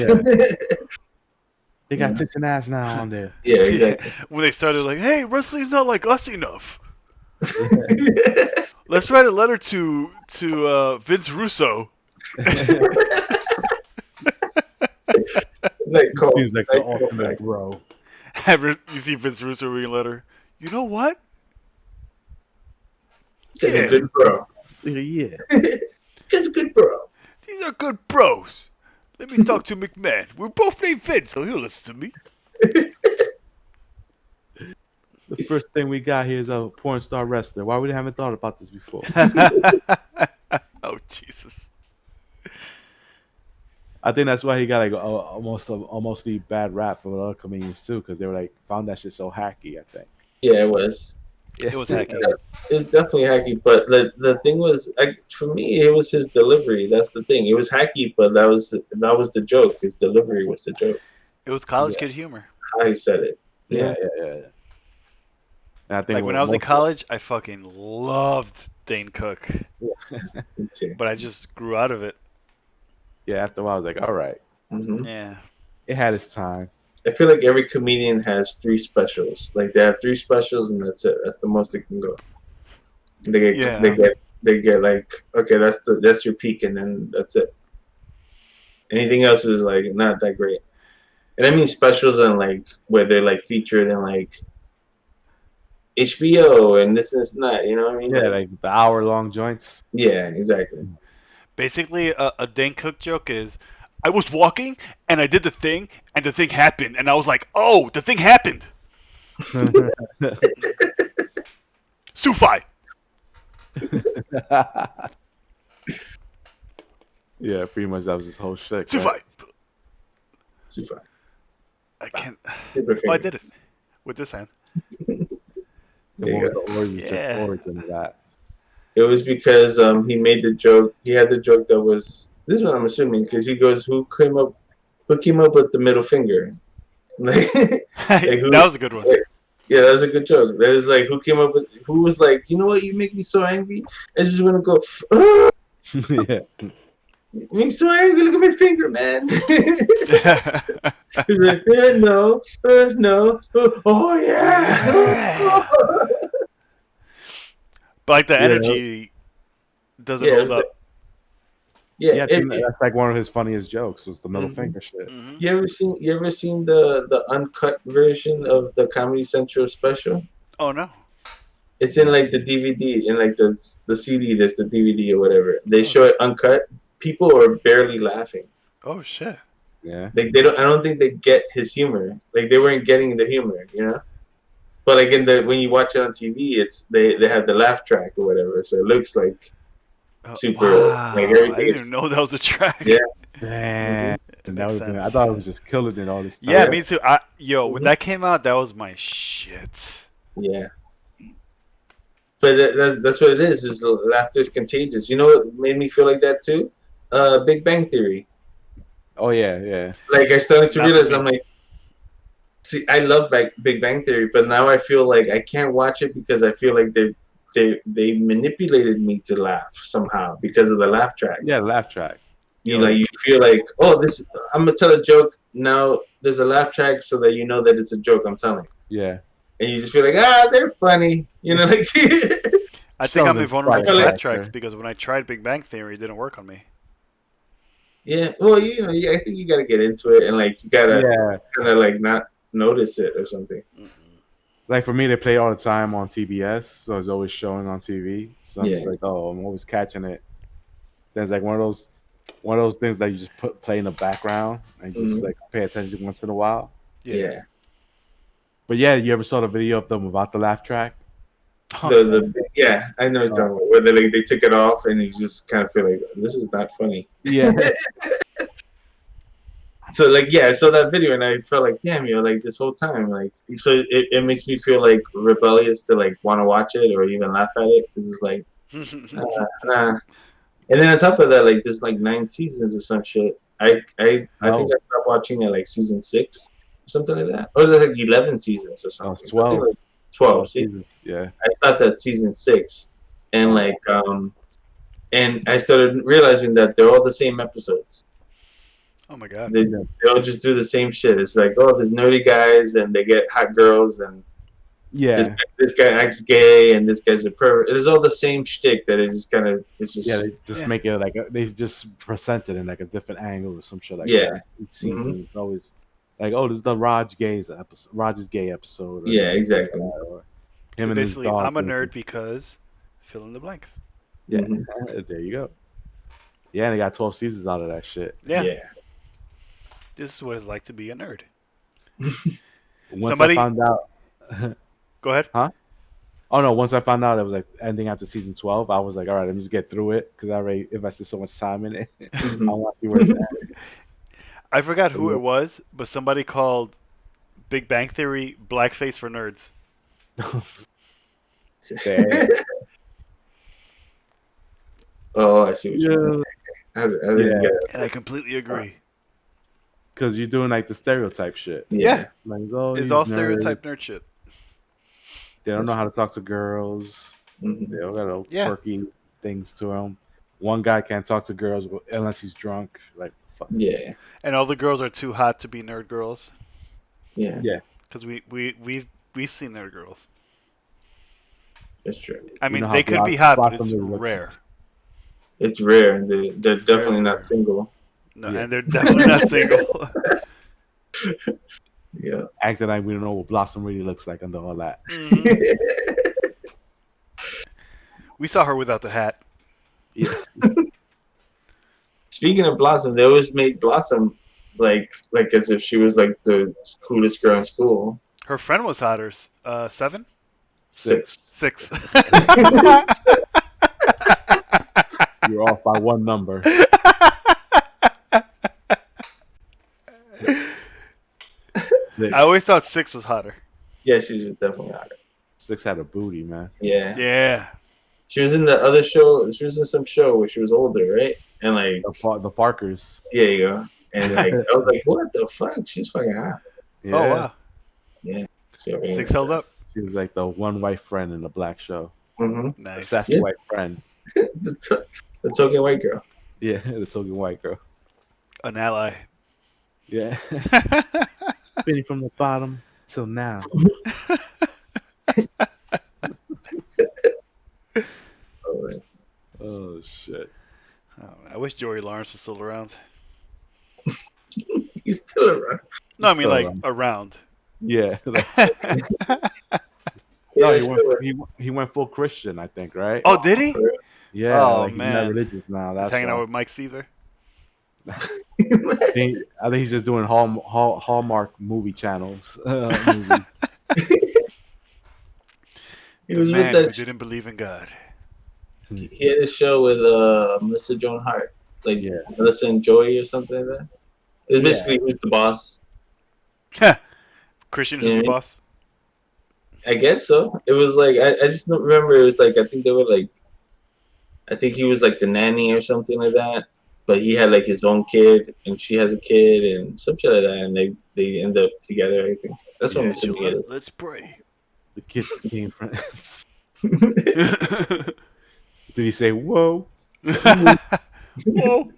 [SPEAKER 1] they got tits and ass now on there.
[SPEAKER 3] Yeah, exactly.
[SPEAKER 2] When they started like, "Hey, wrestling's not like us enough." Let's write a letter to Vince Russo.
[SPEAKER 3] It's like cool.
[SPEAKER 1] He's like the ultimate bro.
[SPEAKER 2] You see Vince Russo reading a letter. You know what?
[SPEAKER 3] This guy's a good bro.
[SPEAKER 1] Yeah.
[SPEAKER 3] This guy's a good bro.
[SPEAKER 2] These are good bros. Let me talk to McMahon. We're both named Vince, so he'll listen to me.
[SPEAKER 1] The first thing we got here is a porn star wrestler. Why we haven't thought about this before?
[SPEAKER 2] Oh Jesus!
[SPEAKER 1] I think that's why he got like almost the bad rap from other comedians too, because they were like found that shit so hacky. I think.
[SPEAKER 3] Yeah, it was.
[SPEAKER 2] It was hacky.
[SPEAKER 3] It's definitely hacky, but the thing was, for me, it was his delivery. That's the thing. It was hacky, but that was the joke. His delivery was the joke.
[SPEAKER 2] It was college kid humor.
[SPEAKER 3] How he said it.
[SPEAKER 1] Yeah. And I think
[SPEAKER 2] like when I was in college, I fucking loved Dane Cook.
[SPEAKER 3] Me too.
[SPEAKER 2] But I just grew out of it.
[SPEAKER 1] Yeah, after a while, I was like, all right.
[SPEAKER 3] Mm-hmm.
[SPEAKER 2] Yeah.
[SPEAKER 1] It had its time.
[SPEAKER 3] I feel like every comedian has 3 specials. Like they have 3 specials and that's it. That's the most they can go. They get like, okay, that's your peak, and then that's it. Anything else is like not that great. And I mean specials and like where they're like featured in like HBO and this and that. You know what I mean?
[SPEAKER 1] Yeah, like the hour-long joints.
[SPEAKER 3] Yeah, exactly.
[SPEAKER 2] Basically, a Dane Cook joke is, I was walking and I did the thing and the thing happened and I was like, oh, the thing happened. Sufi.
[SPEAKER 1] Yeah, pretty much that was his whole shit.
[SPEAKER 2] Sufi.
[SPEAKER 1] Right?
[SPEAKER 3] Super.
[SPEAKER 2] I can't.
[SPEAKER 3] Super
[SPEAKER 2] Oh, I
[SPEAKER 3] famous.
[SPEAKER 2] did it with this hand.
[SPEAKER 3] There
[SPEAKER 1] What
[SPEAKER 3] you
[SPEAKER 1] was
[SPEAKER 3] go.
[SPEAKER 1] the origin,
[SPEAKER 2] Yeah.
[SPEAKER 1] origin of that?
[SPEAKER 3] It was because he made the joke. He had the joke that was this is what I'm assuming because he goes, "Who came up with the middle finger?" Like, who,
[SPEAKER 2] That was a good one.
[SPEAKER 3] yeah, that was a good joke. That is like who came up with who was like, you know what, you make me so angry. I just want to go. "Ah,
[SPEAKER 1] Yeah.
[SPEAKER 3] you make me so angry. Look at my finger, man." He's like, no, no, oh yeah.
[SPEAKER 2] But like the
[SPEAKER 1] Yeah.
[SPEAKER 2] energy doesn't
[SPEAKER 3] Yeah, it
[SPEAKER 2] hold
[SPEAKER 3] was
[SPEAKER 2] up.
[SPEAKER 3] like- yeah.
[SPEAKER 1] Yeah, that's like one of his funniest jokes was the middle
[SPEAKER 3] Mhm.
[SPEAKER 1] finger shit.
[SPEAKER 2] Mhm.
[SPEAKER 3] You ever seen the uncut version of the Comedy Central special?
[SPEAKER 2] Oh no.
[SPEAKER 3] It's in like the DVD, in like the CD. There's the DVD or whatever. They show it uncut. People are barely laughing.
[SPEAKER 2] Oh shit.
[SPEAKER 1] Yeah.
[SPEAKER 3] Like they don't. I don't think they get his humor. Like they weren't getting the humor, you know. But like when you watch it on TV, it's they have the laugh track or whatever, so it looks like super.
[SPEAKER 2] Wow.
[SPEAKER 3] Like
[SPEAKER 2] I
[SPEAKER 3] everything
[SPEAKER 2] didn't
[SPEAKER 3] is.
[SPEAKER 2] even know that was a track.
[SPEAKER 3] Yeah.
[SPEAKER 1] Man,
[SPEAKER 2] It
[SPEAKER 1] that
[SPEAKER 2] makes
[SPEAKER 1] was I
[SPEAKER 2] sense.
[SPEAKER 1] thought it was just killing it all this time.
[SPEAKER 2] Yeah, me too. When
[SPEAKER 3] Mhm.
[SPEAKER 2] that came out, that was my shit.
[SPEAKER 3] Yeah. But that's what it is. Is laughter is contagious. You know what made me feel like that too? Big Bang Theory.
[SPEAKER 1] Oh yeah, yeah.
[SPEAKER 3] Like I started to
[SPEAKER 2] Not for
[SPEAKER 3] realize
[SPEAKER 2] me.
[SPEAKER 3] I'm like, see, I love Big Bang Theory, but now I feel like I can't watch it because I feel like they manipulated me to laugh somehow because of the laugh track.
[SPEAKER 1] Yeah, laugh track.
[SPEAKER 3] You feel like, oh, this I'm gonna tell a joke now. There's a laugh track so that you know that it's a joke I'm telling,
[SPEAKER 1] Yeah.
[SPEAKER 3] and you just feel like, they're funny, you know, like.
[SPEAKER 2] I think I'm
[SPEAKER 1] Sheldon's
[SPEAKER 2] invulnerable to
[SPEAKER 1] probably
[SPEAKER 2] laugh
[SPEAKER 1] right
[SPEAKER 2] tracks
[SPEAKER 1] there.
[SPEAKER 2] because when I tried Big Bang Theory, it didn't work on me.
[SPEAKER 3] Yeah, well, you know, I think you gotta get into it and like you gotta
[SPEAKER 1] Yeah.
[SPEAKER 3] kind of like not notice it or something.
[SPEAKER 1] Like for me, they play all the time on TBS, so it's always showing on TV. So I'm just
[SPEAKER 3] Yeah.
[SPEAKER 1] like, oh, I'm always catching it. Then it's like one of those things that you just play in the background and just
[SPEAKER 3] Mhm.
[SPEAKER 1] like pay attention once in a while.
[SPEAKER 3] Yeah.
[SPEAKER 1] But yeah, you ever saw the video of them without the laugh track?
[SPEAKER 3] Yeah, I know what you're talking about. Where they took it off and you just kind of feel like this is not funny.
[SPEAKER 1] Yeah.
[SPEAKER 3] So like I saw that video and I felt like damn, like this whole time like so it makes me feel like rebellious to like want to watch it or even laugh at it because it's like nah. And then on top of that, like there's like 9 seasons or some shit. I think I stopped watching at like season 6 or something like that, or there's like 11 seasons or something.
[SPEAKER 1] 12.
[SPEAKER 3] I think like 12. See,
[SPEAKER 1] seasons. Yeah.
[SPEAKER 3] I stopped at season 6, and like and I started realizing that they're all the same episodes.
[SPEAKER 2] Oh my god.
[SPEAKER 3] They all just do the same shit. It's like, oh, there's nerdy guys and they get hot girls and
[SPEAKER 1] Yeah.
[SPEAKER 3] this guy acts gay and this guy's a pervert. It's all the same shtick that it just kind of it's just
[SPEAKER 1] They just make it like they just present it in like a different angle or some shit like
[SPEAKER 3] Yeah.
[SPEAKER 1] that. Each season it's always like, oh, this is the Rogers gay episode. Or
[SPEAKER 3] Yeah, exactly.
[SPEAKER 1] like that, or him and his
[SPEAKER 2] Basically,
[SPEAKER 1] dog.
[SPEAKER 2] I'm a nerd because fill in the blanks.
[SPEAKER 1] Yeah,
[SPEAKER 3] Mhm.
[SPEAKER 1] there you go. Yeah, and they got 12 seasons out of that shit.
[SPEAKER 2] Yeah. This is what it's like to be a nerd.
[SPEAKER 1] Once
[SPEAKER 2] Somebody-
[SPEAKER 1] I found out.
[SPEAKER 2] Go ahead.
[SPEAKER 1] Oh no! Once I found out it was like ending after season 12, I was like, all right, let me just get through it because I already invested so much time in it. I want to see where it's at.
[SPEAKER 2] I forgot who it was, but somebody called Big Bang Theory blackface for nerds.
[SPEAKER 3] Oh, I see what you mean.
[SPEAKER 1] Yeah,
[SPEAKER 3] I didn't get it.
[SPEAKER 2] And I completely agree.
[SPEAKER 1] because you're doing like the stereotype shit.
[SPEAKER 2] Yeah.
[SPEAKER 1] Like, oh,
[SPEAKER 2] It's
[SPEAKER 1] these
[SPEAKER 2] all
[SPEAKER 1] nerds,
[SPEAKER 2] stereotype nerd shit.
[SPEAKER 1] They don't know how to talk to girls.
[SPEAKER 3] Mhm.
[SPEAKER 1] They all got little
[SPEAKER 2] Yeah.
[SPEAKER 1] quirky things to them. One guy can't talk to girls unless he's drunk. Like, fuck.
[SPEAKER 3] Yeah,
[SPEAKER 2] And all the girls are too hot to be nerd girls.
[SPEAKER 3] yeah,
[SPEAKER 1] Yeah.
[SPEAKER 2] Because we've seen nerd girls.
[SPEAKER 3] that's true.
[SPEAKER 2] I mean,
[SPEAKER 1] know how
[SPEAKER 2] they could be hot, but
[SPEAKER 1] Blossom
[SPEAKER 2] it's
[SPEAKER 1] looks.
[SPEAKER 2] rare.
[SPEAKER 3] It's rare. They're definitely
[SPEAKER 2] rare.
[SPEAKER 3] not single.
[SPEAKER 2] No,
[SPEAKER 1] Yeah.
[SPEAKER 2] and they're definitely not single.
[SPEAKER 3] Yeah.
[SPEAKER 1] Acting like we don't know what Blossom really looks like under all that.
[SPEAKER 2] Mhm. We saw her without the hat.
[SPEAKER 1] Yeah.
[SPEAKER 3] Speaking of Blossom, they always make Blossom like as if she was like the coolest girl in school.
[SPEAKER 2] Her friend was hotter. 7?
[SPEAKER 3] 6.
[SPEAKER 2] 6.
[SPEAKER 1] You're off by one number. Six.
[SPEAKER 2] I always thought 6 was hotter.
[SPEAKER 3] Yeah, she's definitely hotter.
[SPEAKER 1] 6 had a booty, man.
[SPEAKER 3] Yeah.
[SPEAKER 2] Yeah.
[SPEAKER 3] She was in the other show. She was in some show where she was older, right? And like,
[SPEAKER 1] The Parkers.
[SPEAKER 3] yeah, you go. And like, I was like, what the fuck? She's fucking hot.
[SPEAKER 1] Yeah.
[SPEAKER 2] Oh wow.
[SPEAKER 3] Yeah.
[SPEAKER 2] 6 held up.
[SPEAKER 1] She was like the one white friend in the black show.
[SPEAKER 3] Mm-hmm.
[SPEAKER 1] The
[SPEAKER 2] Nice.
[SPEAKER 1] sassy
[SPEAKER 3] Yeah.
[SPEAKER 1] white friend.
[SPEAKER 3] the token white girl.
[SPEAKER 1] Yeah, the token white girl.
[SPEAKER 2] An ally.
[SPEAKER 1] Yeah. Been from the bottom till now.
[SPEAKER 3] Oh, man.
[SPEAKER 1] Oh shit.
[SPEAKER 2] I wish Joey Lawrence was still around.
[SPEAKER 3] He's still around.
[SPEAKER 2] No, I mean
[SPEAKER 1] Still
[SPEAKER 2] like
[SPEAKER 1] around.
[SPEAKER 2] around.
[SPEAKER 1] Yeah.
[SPEAKER 3] Yeah,
[SPEAKER 1] No,
[SPEAKER 3] sure.
[SPEAKER 1] he went full Christian, I think, right?
[SPEAKER 2] Oh, did he?
[SPEAKER 1] Yeah,
[SPEAKER 2] Oh,
[SPEAKER 1] like he's
[SPEAKER 2] man.
[SPEAKER 1] not religious now.
[SPEAKER 2] He's
[SPEAKER 1] That's
[SPEAKER 2] hanging
[SPEAKER 1] why.
[SPEAKER 2] out with Mike Seaver.
[SPEAKER 1] I think he's just doing Hallmark movie channels. Movies.
[SPEAKER 3] He
[SPEAKER 2] The
[SPEAKER 3] was
[SPEAKER 2] man
[SPEAKER 3] with
[SPEAKER 2] who
[SPEAKER 3] that.
[SPEAKER 2] didn't believe in God.
[SPEAKER 3] He had a show with Melissa Joan Hart, like
[SPEAKER 1] Yeah.
[SPEAKER 3] Melissa and Joey or something like that. It was basically who's the boss.
[SPEAKER 2] Christian
[SPEAKER 3] Yeah.
[SPEAKER 2] is the boss.
[SPEAKER 3] I guess so. It was like I just don't remember. It was like I think they were like, I think he was like the nanny or something like that. But he had like his own kid, and she has a kid, and some shit like that, and they end up together. I think that's what I'm assuming it is.
[SPEAKER 2] Let's pray.
[SPEAKER 1] The kids became friends. Did he say whoa?
[SPEAKER 2] Whoa.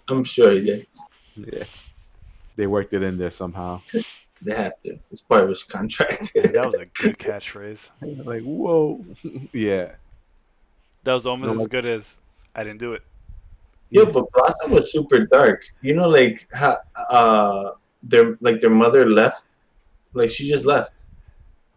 [SPEAKER 3] I'm sure he did.
[SPEAKER 1] Yeah. They worked it in there somehow.
[SPEAKER 3] They have to. It's part of his contract.
[SPEAKER 2] Yeah, that was a good catchphrase.
[SPEAKER 1] Like whoa. Yeah.
[SPEAKER 2] That was almost
[SPEAKER 1] No,
[SPEAKER 2] as good as I didn't do it.
[SPEAKER 3] Yeah, but Blossom was super dark. You know, like how their mother left. Like she just left.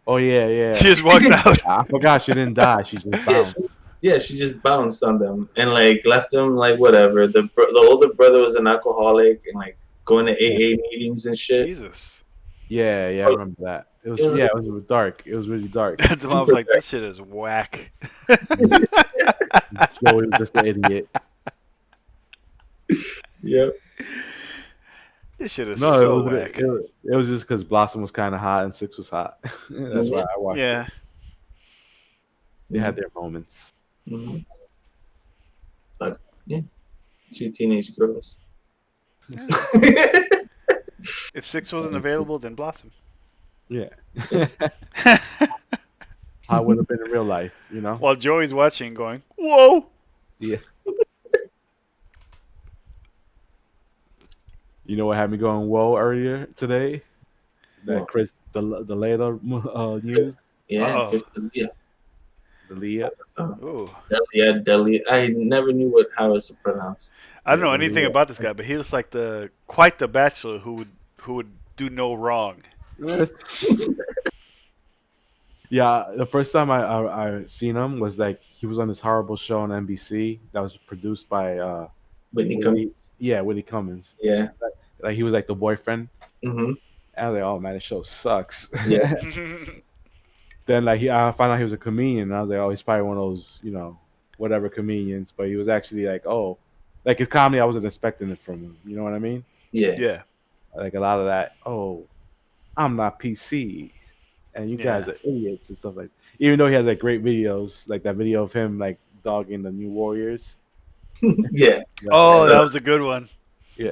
[SPEAKER 1] Oh yeah, yeah.
[SPEAKER 2] She just walked out.
[SPEAKER 1] I forgot she didn't die. She just bounced.
[SPEAKER 3] She just bounced on them and like left them like whatever. The older brother was an alcoholic and like going to AA meetings and shit.
[SPEAKER 2] Jesus.
[SPEAKER 1] Yeah, I remember that. It was it was dark. It was really dark.
[SPEAKER 2] The mom was like, this shit is whack.
[SPEAKER 1] Joey was just an idiot.
[SPEAKER 3] Yep.
[SPEAKER 2] This shit is
[SPEAKER 1] No,
[SPEAKER 2] so
[SPEAKER 1] it was
[SPEAKER 2] whack.
[SPEAKER 1] it was just because Blossom was kind of hot and Six was hot. That's why I watched.
[SPEAKER 2] Yeah.
[SPEAKER 1] It. They had their moments.
[SPEAKER 3] Mm-hmm. But yeah, 2 teenage girls.
[SPEAKER 2] If 6 wasn't available, then Blossom.
[SPEAKER 1] Yeah. How would have been in real life, you know?
[SPEAKER 2] While Joey's watching, going, whoa.
[SPEAKER 1] Yeah. You know what had me going whoa earlier today? That
[SPEAKER 3] What?
[SPEAKER 1] Chris the later news.
[SPEAKER 3] Yeah,
[SPEAKER 2] Uh-oh.
[SPEAKER 3] yeah.
[SPEAKER 1] The Leah.
[SPEAKER 2] Ooh.
[SPEAKER 3] Delia. I never knew how it's pronounced.
[SPEAKER 2] I don't know
[SPEAKER 1] Yeah,
[SPEAKER 2] anything
[SPEAKER 1] yeah.
[SPEAKER 2] about this guy, but he looks like quite the bachelor who would do no wrong.
[SPEAKER 1] Yeah, the first time I seen him was like he was on this horrible show on NBC that was produced by
[SPEAKER 3] Whitney Cummings.
[SPEAKER 1] Whitney Cummings.
[SPEAKER 3] Yeah.
[SPEAKER 1] Like he was like the boyfriend.
[SPEAKER 3] Mm-hmm.
[SPEAKER 1] And I was like, oh man, this show sucks.
[SPEAKER 3] Yeah.
[SPEAKER 1] Then like I found out he was a comedian, and I was like, oh, he's probably one of those, you know, whatever comedians. But he was actually like, oh, like his comedy, I wasn't expecting it from him. You know what I mean?
[SPEAKER 3] Yeah.
[SPEAKER 2] Yeah.
[SPEAKER 1] Like a lot of that. Oh, I'm not PC, and you guys are idiots and stuff like. Even though he has like great videos, like that video of him like dogging the New Warriors.
[SPEAKER 3] Yeah.
[SPEAKER 2] Oh, that was a good one.
[SPEAKER 1] Yeah.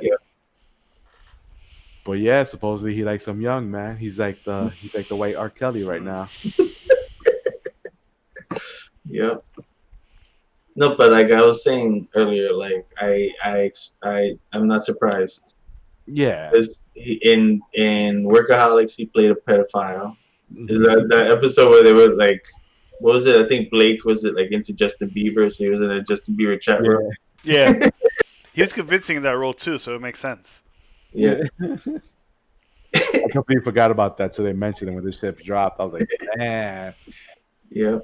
[SPEAKER 1] But yeah, supposedly he likes some young man. He's like the white R. Kelly right now.
[SPEAKER 3] Yep. No, but like I was saying earlier, like I'm not surprised.
[SPEAKER 1] Yeah.
[SPEAKER 3] Because in Workaholics, he played a pedophile. That episode where they were like, what was it? I think Blake was it like into Justin Bieber, so he was in a Justin Bieber chat room.
[SPEAKER 2] Yeah. He was convincing in that role too, so it makes sense.
[SPEAKER 3] Yeah.
[SPEAKER 1] I completely forgot about that, so they mentioned it when the ship dropped. I was like, man.
[SPEAKER 3] Yeah.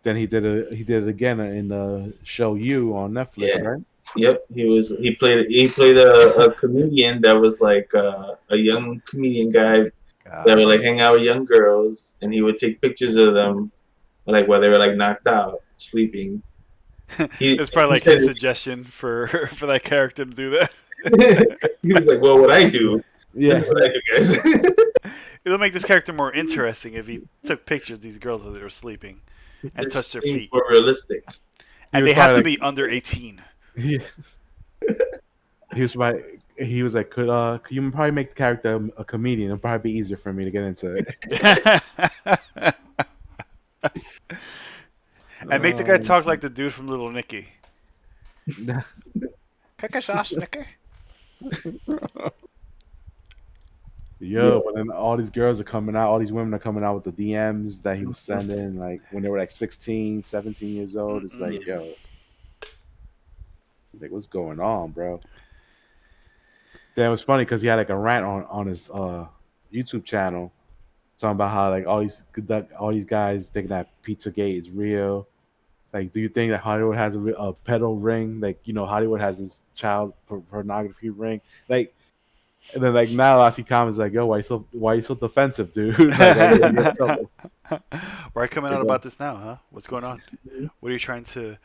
[SPEAKER 1] Then he did it again in the show You on Netflix,
[SPEAKER 3] Yeah.
[SPEAKER 1] right?
[SPEAKER 3] Yep. He played a comedian that was like a young comedian guy that would like hang out with young girls, and he would take pictures of them, like while they were like knocked out, sleeping.
[SPEAKER 2] It's probably
[SPEAKER 3] He
[SPEAKER 2] like
[SPEAKER 3] said
[SPEAKER 2] his suggestion for that character to do that.
[SPEAKER 3] he was like, "Well, what I do,
[SPEAKER 1] Yeah.
[SPEAKER 3] this is what I do, guys."
[SPEAKER 2] It'll make this character more interesting if he took pictures of these girls as they were sleeping and
[SPEAKER 3] This
[SPEAKER 2] touched their
[SPEAKER 3] seemed
[SPEAKER 2] feet.
[SPEAKER 3] more realistic.
[SPEAKER 2] And they have to be under 18.
[SPEAKER 1] Yeah. He was like, could you probably make the character a comedian? It'll probably be easier for me to get into it.
[SPEAKER 2] And make the guy talk like the dude from Little Nicky. Kick sauce, Nicky.
[SPEAKER 1] Yo, but then all these girls are coming out, all these women are coming out with the DMs that he was sending, like when they were like 16, 17 years old. It's like, yo, like, what's going on, bro? Then it was funny because he had like a rant on his YouTube channel talking about how like all these guys thinking that Pizzagate is real. Like, do you think that Hollywood has a pedo ring? Like, Hollywood has this child pornography ring. Like, and then like now I see comments like, "Yo, why you so defensive, dude?" Like,
[SPEAKER 2] why are you coming out about this now, huh? What's going on? What are you trying to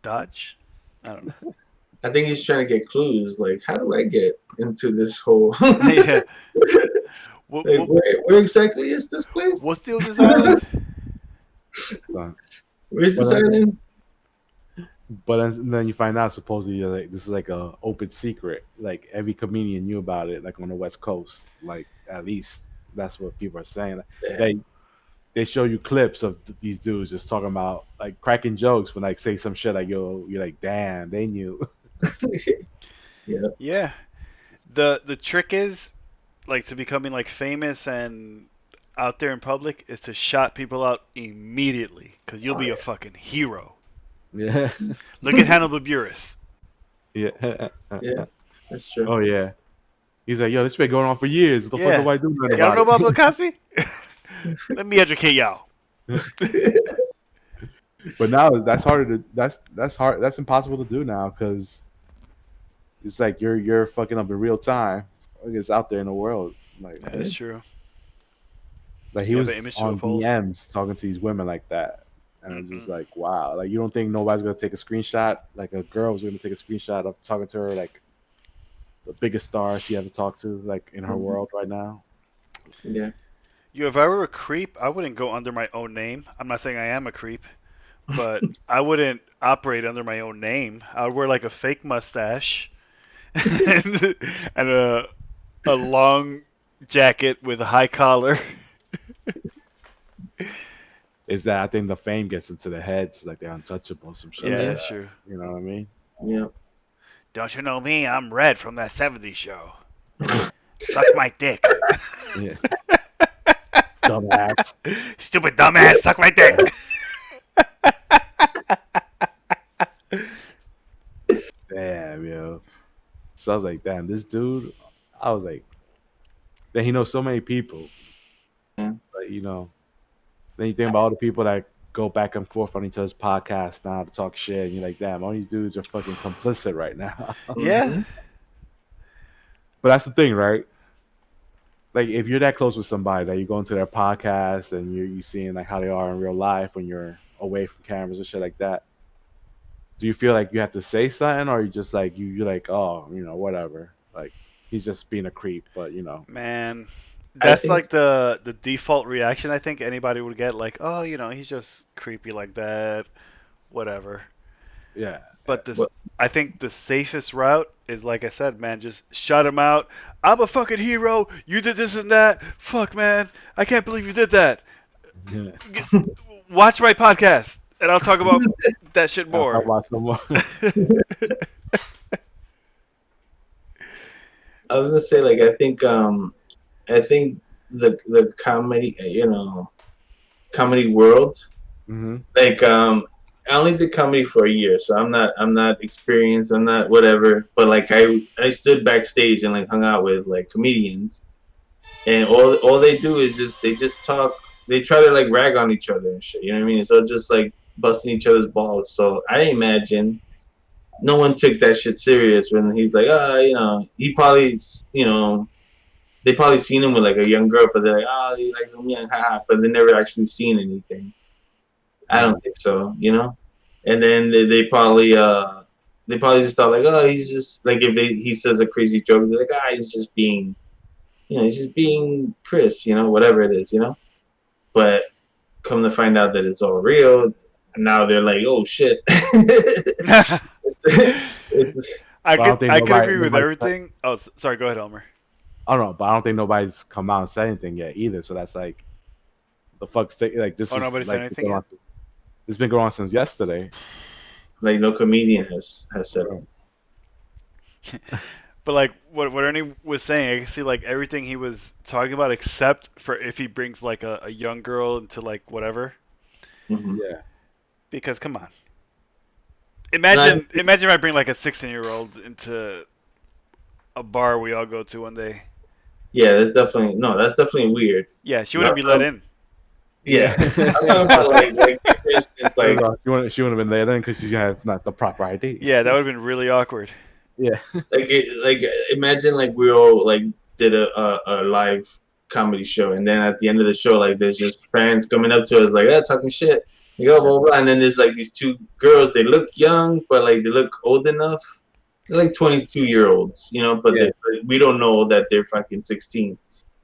[SPEAKER 2] dodge? I don't know.
[SPEAKER 3] I think he's trying to get clues. Like, how do I get into this whole?
[SPEAKER 2] Yeah.
[SPEAKER 3] Like, where exactly is this place?
[SPEAKER 2] What's the deal with this island?
[SPEAKER 3] Where's this island?
[SPEAKER 1] But then you find out supposedly like this is like a open secret. Like every comedian knew about it. Like on the West Coast, like at least that's what people are saying. They show you clips of these dudes just talking about like cracking jokes when like say some shit like, yo, you're like, damn, they knew.
[SPEAKER 3] Yeah.
[SPEAKER 2] Yeah. The trick is like to becoming like famous and out there in public is to shout people out immediately because you'll be a fucking hero.
[SPEAKER 1] Yeah.
[SPEAKER 2] Look at Hannibal Buress.
[SPEAKER 1] Yeah.
[SPEAKER 3] Yeah. That's true.
[SPEAKER 1] Oh yeah. He's like, yo, this been going on for years. What the fuck do I do?
[SPEAKER 2] Y'all know about Bill Cosby? Let me educate y'all.
[SPEAKER 1] But now that's harder to that's hard. That's impossible to do now because it's like you're fucking up in real time. It's out there in the world. Like
[SPEAKER 2] that is true.
[SPEAKER 1] Like he was on DMs talking to these women like that. And it's just like, wow. Like, you don't think nobody's going to take a screenshot? Like, a girl was going to take a screenshot of talking to her, like, the biggest star she ever talked to, like, in her world right now?
[SPEAKER 3] Yeah.
[SPEAKER 2] Yo, if I were a creep, I wouldn't go under my own name. I'm not saying I am a creep, but I wouldn't operate under my own name. I would wear, like, a fake mustache and a long jacket with a high collar.
[SPEAKER 1] Is that I think the fame gets into the heads, like they're untouchable, some shit.
[SPEAKER 2] Yeah, that's true.
[SPEAKER 1] You know what I mean?
[SPEAKER 3] Yeah.
[SPEAKER 2] Don't you know me? I'm Red from that 70s show. Suck my dick.
[SPEAKER 1] Yeah. Dumbass.
[SPEAKER 2] Stupid dumbass, suck my dick.
[SPEAKER 1] Damn, yo. So I was like, damn, this dude, I was like, that he knows so many people.
[SPEAKER 3] Yeah.
[SPEAKER 1] But, then you think about all the people that go back and forth on each other's podcasts now to talk shit, and you're like, damn, all these dudes are fucking complicit right now.
[SPEAKER 2] Yeah.
[SPEAKER 1] But that's the thing, right? Like, if you're that close with somebody that you go into their podcast and you seeing like how they are in real life when you're away from cameras and shit like that, do you feel like you have to say something, or you just like you're like, oh, whatever, like he's just being a creep, but
[SPEAKER 2] Man. That's like the default reaction I think anybody would get, like, oh, he's just creepy like that, whatever.
[SPEAKER 1] Yeah.
[SPEAKER 2] But I think the safest route is, like I said, man, just shut him out. I'm a fucking hero. You did this and that. Fuck, man. I can't believe you did that.
[SPEAKER 1] Yeah.
[SPEAKER 2] Watch my podcast, and I'll talk about that shit more.
[SPEAKER 1] I'll talk about some more.
[SPEAKER 3] I was gonna say, like, I think the comedy, comedy world,
[SPEAKER 1] mm-hmm.
[SPEAKER 3] like, I only did comedy for a year, so I'm not experienced. I'm not whatever. But like I stood backstage and like hung out with like comedians, and all they do is they just talk. They try to like rag on each other and shit. You know what I mean? So just like busting each other's balls. So I imagine no one took that shit serious when he's like, he probably, they probably seen him with like a young girl, but they're like, he likes him young, haha. But they never actually seen anything. I don't think so, And then they probably just thought like, he's just like if he says a crazy joke, they're like, he's just being, he's just being Chris, whatever it is, But come to find out that it's all real, now they're like, oh shit.
[SPEAKER 2] I could agree with everything. Oh, sorry. Go ahead, Elmer.
[SPEAKER 1] I don't know, but I don't think nobody's come out and said anything yet either. So that's like, the fuck, like this.
[SPEAKER 2] Nobody said anything yet.
[SPEAKER 1] It's been going on since yesterday.
[SPEAKER 3] Like no comedian has said it.
[SPEAKER 2] But like what Ernie was saying, I can see like everything he was talking about, except for if he brings like a young girl into like whatever.
[SPEAKER 3] Mm-hmm.
[SPEAKER 1] Yeah.
[SPEAKER 2] Because come on. Imagine if I bring like a 16-year-old into a bar we all go to one day.
[SPEAKER 3] Yeah, that's definitely weird.
[SPEAKER 2] Yeah, she wouldn't be let in.
[SPEAKER 3] Yeah, I'm talking about like for instance, like
[SPEAKER 1] she wouldn't have been let in because she has not the proper ID.
[SPEAKER 2] Yeah, that would have been really awkward.
[SPEAKER 1] Yeah,
[SPEAKER 3] like imagine like we all like did a live comedy show, and then at the end of the show, like there's just fans coming up to us like, talking shit. You go, blah, blah, and then there's like these two girls. They look young, but like they look old enough. They're like 22-year-olds, but we don't know that they're fucking 16.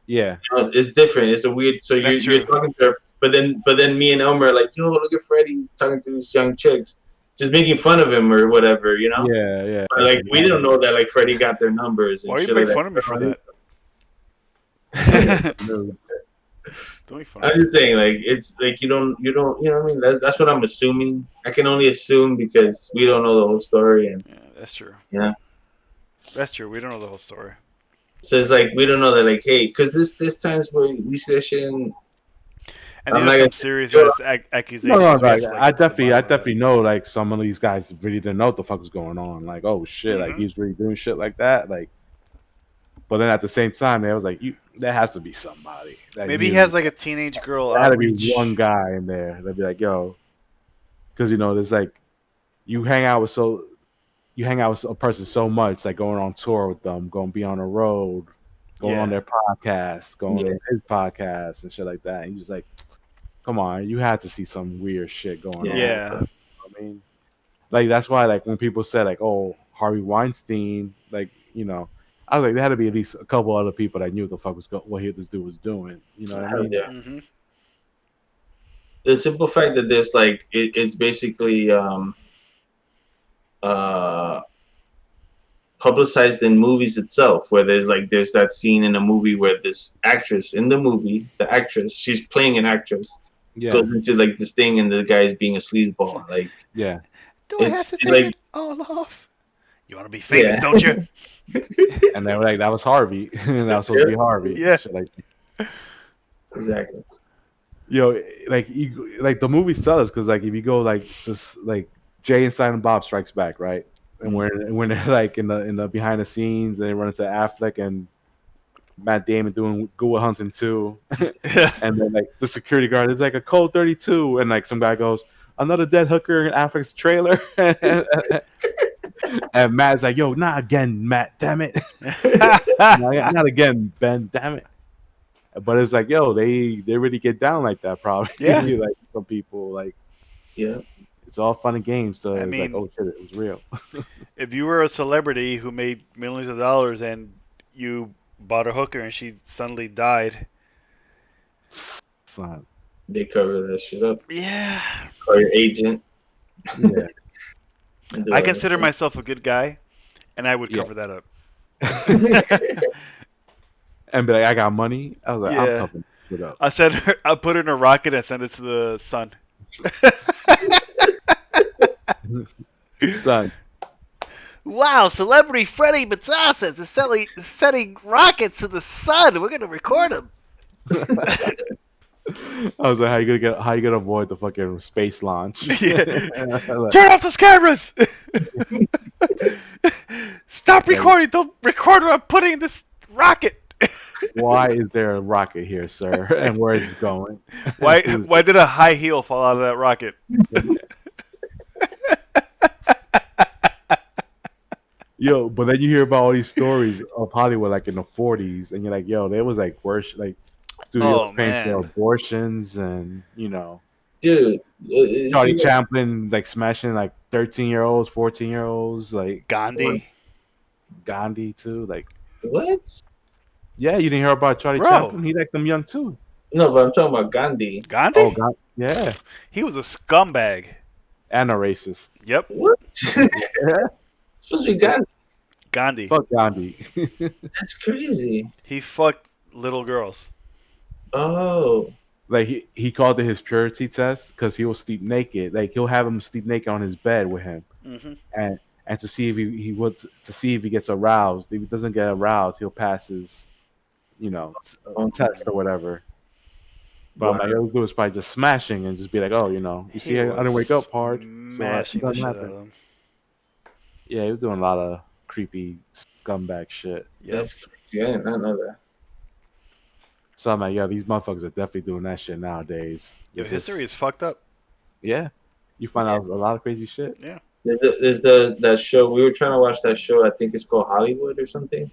[SPEAKER 1] Yeah,
[SPEAKER 3] it's different. It's a weird. So you're talking to her, but then me and Elmer are like, yo, look at Freddie. He's talking to these young chicks, just making fun of him or whatever,
[SPEAKER 1] Yeah.
[SPEAKER 3] But like we don't know that like Freddie got their numbers. And
[SPEAKER 2] why are you
[SPEAKER 3] shit
[SPEAKER 2] making
[SPEAKER 3] like
[SPEAKER 2] fun of me for that?
[SPEAKER 3] I'm just saying, like it's like you don't, you know what I mean? That's what I'm assuming. I can only assume because we don't know the whole story, and
[SPEAKER 2] yeah, that's true.
[SPEAKER 3] Yeah,
[SPEAKER 2] that's true. We don't know the whole story.
[SPEAKER 3] So it's like we don't know that, like, hey, because there's times where we see that shit and
[SPEAKER 2] there's some serious accusations.
[SPEAKER 1] No, like, I definitely know like some of these guys really didn't know what the fuck was going on. Like, oh shit, like he's really doing shit like that, like. But then at the same time, they was like, there has to be somebody.
[SPEAKER 2] Maybe he has like a teenage girl.
[SPEAKER 1] There had to be one guy in there. They'd be like, yo, because there's like, you hang out with a person so much, like going on tour with them, going to be on the road, going on their podcast, going on his podcast and shit like that. And you're just like, come on, you had to see some weird shit going on.
[SPEAKER 2] Yeah.
[SPEAKER 1] I mean, like that's why like when people said like, oh, Harvey Weinstein, like I was like, there had to be at least a couple other people that knew what the fuck was what this dude was doing. You know what I mean?
[SPEAKER 3] Yeah. Mm-hmm. The simple fact that there's like it's basically publicized in movies itself, where there's that scene in a movie where this actress in the movie, the actress, she's playing an actress, goes into like this thing, and the guy's being a sleazeball. Like,
[SPEAKER 1] yeah,
[SPEAKER 2] do I have to take it all off? You want to be famous, don't you?
[SPEAKER 1] And they were like, that was Harvey. And that was supposed to be Harvey.
[SPEAKER 2] Yeah.
[SPEAKER 3] Exactly.
[SPEAKER 1] Like the movie sells because like if you go like just like Jay and Silent Bob Strikes Back, right? And when they're like in the behind the scenes, they run into Affleck and Matt Damon doing Good Will Hunting 2. And then like the security guard is like a Colt 32, and like some guy goes, another dead hooker in Affleck's trailer. And Matt's like, yo, not again, Matt, damn it. Not again, Ben, damn it. But it's like, yo, they really get down like that, probably.
[SPEAKER 2] Yeah.
[SPEAKER 1] Like some people, like,
[SPEAKER 3] yeah,
[SPEAKER 1] it's all fun and games. So
[SPEAKER 2] I
[SPEAKER 1] it's
[SPEAKER 2] mean,
[SPEAKER 1] like, oh shit, it was real.
[SPEAKER 2] If you were a celebrity who made millions of dollars and you bought a hooker and she suddenly died,
[SPEAKER 1] son,
[SPEAKER 3] they cover that shit up.
[SPEAKER 2] Yeah.
[SPEAKER 3] Call your agent.
[SPEAKER 1] Yeah.
[SPEAKER 2] I consider myself a good guy, and I would cover that up.
[SPEAKER 1] And be like, I got money. I was like, I'm covering it up.
[SPEAKER 2] I said, I'll put it in a rocket and send it to the sun.
[SPEAKER 1] Done.
[SPEAKER 2] Wow, celebrity Freddie Matasas is sending rockets to the sun. We're going to record him.
[SPEAKER 1] I was like, how you gonna avoid the fucking space launch?
[SPEAKER 2] Yeah.
[SPEAKER 1] Like,
[SPEAKER 2] Turn off those cameras. Stop
[SPEAKER 1] Yeah.
[SPEAKER 2] recording. Don't record what I'm putting in this rocket.
[SPEAKER 1] why is there a rocket here, sir? And where is it going?
[SPEAKER 2] Why
[SPEAKER 1] Who's-
[SPEAKER 2] why did a high heel fall out of that rocket?
[SPEAKER 1] Yo, but then you hear about all these stories of Hollywood, like in the '40s, and you're like, yo, there was like worse, like studios
[SPEAKER 2] Oh,
[SPEAKER 1] paying for
[SPEAKER 2] man.
[SPEAKER 1] abortions, and
[SPEAKER 3] Dude,
[SPEAKER 1] Charlie Chaplin like smashing like 13-year-olds, 14-year-olds, like
[SPEAKER 2] Gandhi.
[SPEAKER 1] Gandhi too. Like,
[SPEAKER 3] what?
[SPEAKER 1] yeah, you didn't hear about Charlie
[SPEAKER 2] Bro.
[SPEAKER 1] Chaplin? He liked them young too.
[SPEAKER 3] No, but I'm talking about Gandhi.
[SPEAKER 2] Gandhi?
[SPEAKER 1] Oh God, yeah,
[SPEAKER 2] He was a scumbag.
[SPEAKER 1] and a racist.
[SPEAKER 2] Yep.
[SPEAKER 3] What?
[SPEAKER 1] Yeah,
[SPEAKER 3] Supposed to be Gandhi.
[SPEAKER 2] Gandhi.
[SPEAKER 1] fuck Gandhi.
[SPEAKER 3] That's crazy.
[SPEAKER 2] He fucked little girls.
[SPEAKER 3] Oh.
[SPEAKER 1] Like he called it his purity test because he will sleep naked. Like he'll have him sleep naked on his bed with him,
[SPEAKER 2] Hmm.
[SPEAKER 1] and to see if he would to see if he gets aroused. If he doesn't get aroused, he'll pass his test or whatever. But I'm like, those dudes probably just smashing and just be like, oh, you see, I didn't wake up hard, so it
[SPEAKER 2] Smashing the
[SPEAKER 1] doesn't
[SPEAKER 2] shit out
[SPEAKER 1] happen.
[SPEAKER 2] of them.
[SPEAKER 1] Yeah, he was doing a lot of creepy scumbag shit.
[SPEAKER 2] Yep.
[SPEAKER 3] That's crazy. I did not know that.
[SPEAKER 1] So I'm like, yeah, these motherfuckers are definitely doing that shit nowadays.
[SPEAKER 2] Yo,
[SPEAKER 1] They're just-
[SPEAKER 2] history is fucked up.
[SPEAKER 1] Yeah, you find out a lot of crazy shit.
[SPEAKER 2] Yeah.
[SPEAKER 3] There's that show. We were trying to watch that show. I think it's called Hollywood or something.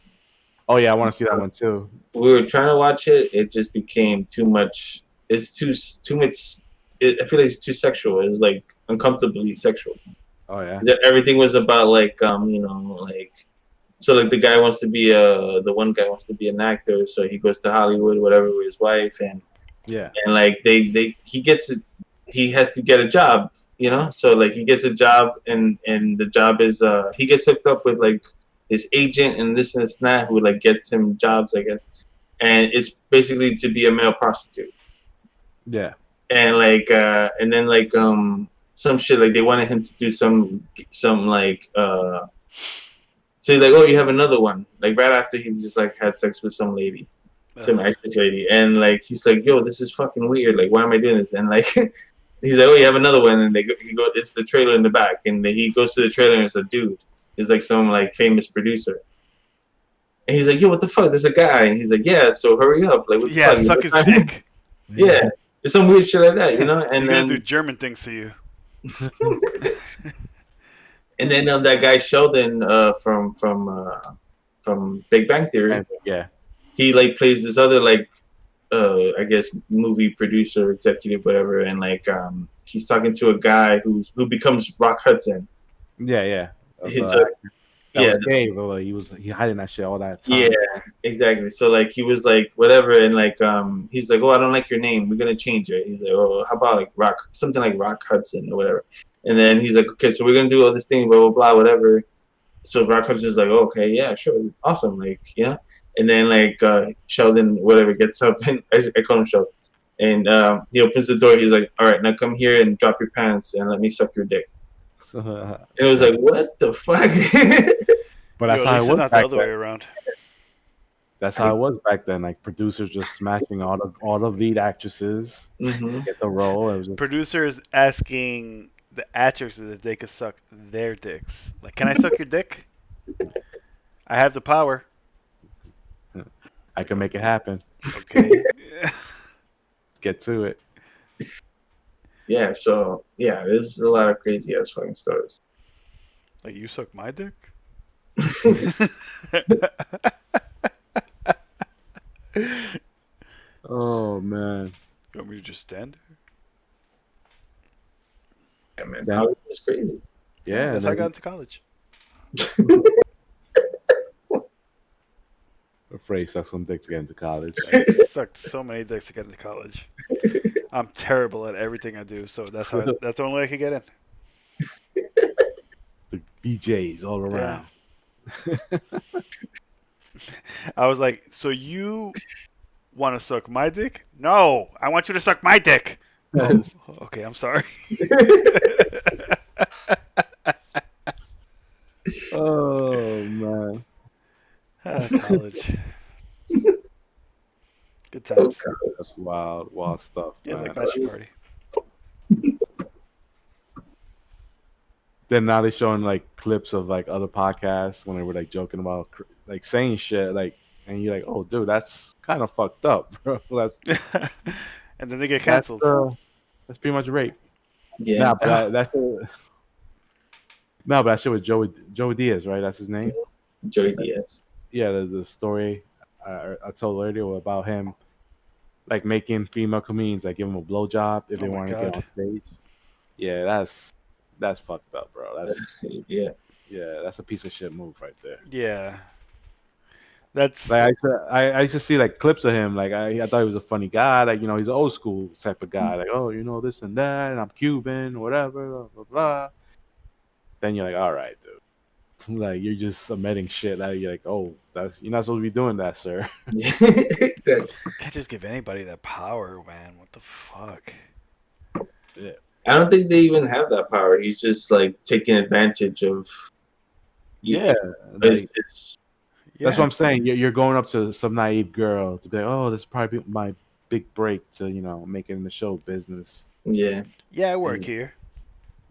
[SPEAKER 1] Oh yeah, I want to see that one too.
[SPEAKER 3] We were trying to watch it. It just became too much. It's too much. I feel like it's too sexual. It was like uncomfortably sexual.
[SPEAKER 1] Oh yeah,
[SPEAKER 3] Everything was about like like so like the guy wants to be the one guy wants to be an actor, so he goes to Hollywood, whatever, with his wife, and
[SPEAKER 1] yeah,
[SPEAKER 3] like he has to get a job, so like he gets a job, and the job is he gets hooked up with like his agent and this and that who like gets him jobs, I guess, and it's basically to be a male prostitute,
[SPEAKER 1] yeah.
[SPEAKER 3] and like and then like some shit, like they wanted him to do some like so he's like, oh, you have another one, like right after he just like had sex with some lady, some actress lady, and like he's like, yo, this is fucking weird, like why am I doing this? And like he's like, oh, you have another one, and it's the trailer in the back, and then he goes to the trailer and it's a dude, it's like some like famous producer, and he's like, yo, what the fuck, there's a guy, and he's like, yeah, so hurry up, like what the
[SPEAKER 2] Yeah,
[SPEAKER 3] fuck?
[SPEAKER 2] suck his dick.
[SPEAKER 3] Yeah, it's some weird shit like that, and
[SPEAKER 2] He's gonna
[SPEAKER 3] then
[SPEAKER 2] do German things to you.
[SPEAKER 3] and then that guy Sheldon from Big Bang Theory,
[SPEAKER 1] Yeah,
[SPEAKER 3] he like plays this other like I guess movie producer, executive, whatever, and like he's talking to a guy who becomes Rock Hudson.
[SPEAKER 1] yeah.
[SPEAKER 3] His,
[SPEAKER 1] That
[SPEAKER 3] yeah,
[SPEAKER 1] was gay, but like, he hiding that shit all that time.
[SPEAKER 3] yeah, exactly. So like he was like whatever, and like he's like, oh, I don't like your name, we're gonna change it. He's like, oh, how about like something like Rock Hudson or whatever. And then he's like, okay, so we're gonna do all this thing, blah blah blah, whatever. So Rock Hudson's like, oh, okay, yeah, sure, awesome, like And then like Sheldon, whatever, gets up, and I call him Sheldon, and he opens the door. He's like, all right, now come here and drop your pants and let me suck your dick. And it was like, what the fuck?
[SPEAKER 1] But that's
[SPEAKER 2] Yo,
[SPEAKER 1] how
[SPEAKER 2] at
[SPEAKER 1] it
[SPEAKER 2] least
[SPEAKER 1] was
[SPEAKER 2] it's not the
[SPEAKER 1] back
[SPEAKER 2] other way
[SPEAKER 1] then.
[SPEAKER 2] around.
[SPEAKER 1] That's how it was back then. Like producers just smashing all the lead actresses to get the role. It was just,
[SPEAKER 2] Producers asking the actresses if they could suck their dicks. Like, can I suck your dick? I have the power.
[SPEAKER 1] I can make it happen.
[SPEAKER 2] Okay.
[SPEAKER 1] Get to it.
[SPEAKER 3] Yeah, so yeah, there's a lot of crazy ass fucking stories.
[SPEAKER 2] Like, you suck my dick?
[SPEAKER 1] Oh man.
[SPEAKER 2] You want me to just stand there?
[SPEAKER 3] Yeah, man,
[SPEAKER 1] Yeah.
[SPEAKER 3] Hollywood was crazy.
[SPEAKER 1] Yeah.
[SPEAKER 2] That's how I got into college.
[SPEAKER 1] Afraid suck some dick to get into college.
[SPEAKER 2] I sucked so many dicks to get into college. I'm terrible at everything I do, so that's the only way I could get in.
[SPEAKER 1] The BJs all around.
[SPEAKER 2] I was like, so you want to suck my dick? No, I want you to suck my dick. Oh, okay, I'm sorry.
[SPEAKER 1] Oh man.
[SPEAKER 2] College. Good times.
[SPEAKER 1] That's wild stuff.
[SPEAKER 2] Yeah,
[SPEAKER 1] Man.
[SPEAKER 2] like bachelor party.
[SPEAKER 1] Then now they're showing like clips of like other podcasts when they were like joking about like saying shit like, and you're like, oh, dude, that's kind of fucked up, bro.
[SPEAKER 2] And then they get
[SPEAKER 1] That's
[SPEAKER 2] canceled.
[SPEAKER 1] that's pretty much rape.
[SPEAKER 3] Yeah.
[SPEAKER 1] Nah, but that shit. No, but that shit with Joey Diaz, right? That's his name.
[SPEAKER 3] Joey Diaz.
[SPEAKER 1] Yeah, the story I told earlier about him, like making female comedians like give him a blowjob if they want to get on stage. Yeah, that's fucked up, bro. That's
[SPEAKER 3] yeah,
[SPEAKER 1] that's a piece of shit move right there.
[SPEAKER 2] Yeah. That's
[SPEAKER 1] like I used to see like clips of him. Like I thought he was a funny guy. Like he's an old school type of guy. Like this and that, and I'm Cuban, whatever, blah blah blah. Then you're like, all right, dude. Like you're just admitting shit. That you're like, oh, you're not supposed to be doing that, sir.
[SPEAKER 3] Yeah, exactly.
[SPEAKER 2] Can't just give anybody that power, man. What the fuck?
[SPEAKER 1] Yeah.
[SPEAKER 3] I don't think they even have that power. He's just like taking advantage of.
[SPEAKER 1] Yeah.
[SPEAKER 2] Yeah.
[SPEAKER 1] That's what I'm saying. You're going up to some naive girl to be like, oh, this is probably my big break to make it in the show business.
[SPEAKER 3] Yeah.
[SPEAKER 2] Yeah, I work here.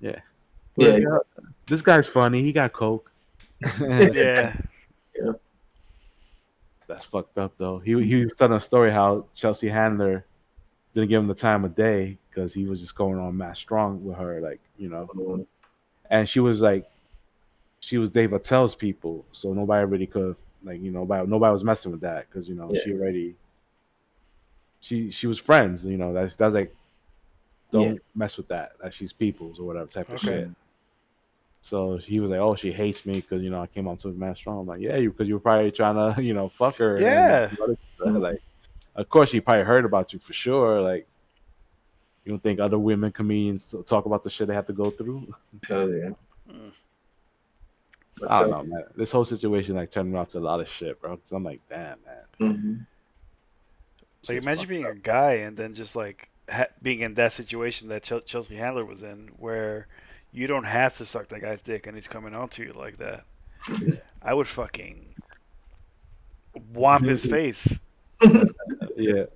[SPEAKER 1] Yeah.
[SPEAKER 3] Yeah.
[SPEAKER 1] This guy's funny. He got coke.
[SPEAKER 2] Yeah.
[SPEAKER 1] That's fucked up though. He was telling a story how Chelsea Handler didn't give him the time of day because he was just going on mad strong with her, like and she was Dave Attell's people, so nobody really could nobody was messing with that because she was friends. That's like don't mess with that. Like she's people's or whatever type of shit. So he was like, "Oh, she hates me because I came out so mad strong." I'm like, "Yeah, because you were probably trying to fuck her."
[SPEAKER 2] Yeah.
[SPEAKER 1] And, like, of course, she probably heard about you for sure. Like, you don't think other women comedians talk about the shit they have to go through?
[SPEAKER 3] Hell yeah.
[SPEAKER 1] I don't know, man. This whole situation turned me off to a lot of shit, bro. Because I'm like, damn, man.
[SPEAKER 2] Like, imagine being a guy and then just like being in that situation that Chelsea Handler was in, where you don't have to suck that guy's dick and he's coming on to you like that. I would fucking whomp his face.
[SPEAKER 1] Yeah.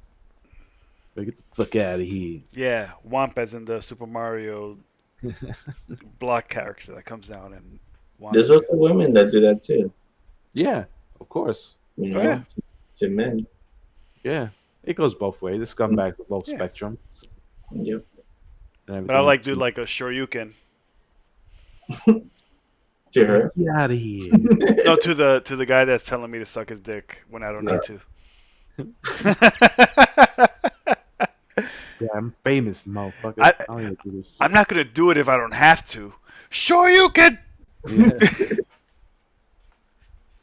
[SPEAKER 1] Get the fuck out of here.
[SPEAKER 2] Yeah, whomp as in the Super Mario block character that comes down and whomp.
[SPEAKER 3] There's also women that do that too.
[SPEAKER 1] Yeah, of course.
[SPEAKER 3] To men.
[SPEAKER 1] Yeah, it goes both ways. This scumbags with both spectrum.
[SPEAKER 3] Yep.
[SPEAKER 2] But I do like a Shoryuken.
[SPEAKER 3] To her?
[SPEAKER 1] Get out of here.
[SPEAKER 2] No, to the guy that's telling me to suck his dick when I don't need to.
[SPEAKER 1] Yeah, I'm famous, motherfucker.
[SPEAKER 2] I'm not gonna do it if I don't have to. Shoryuken.
[SPEAKER 1] Yeah.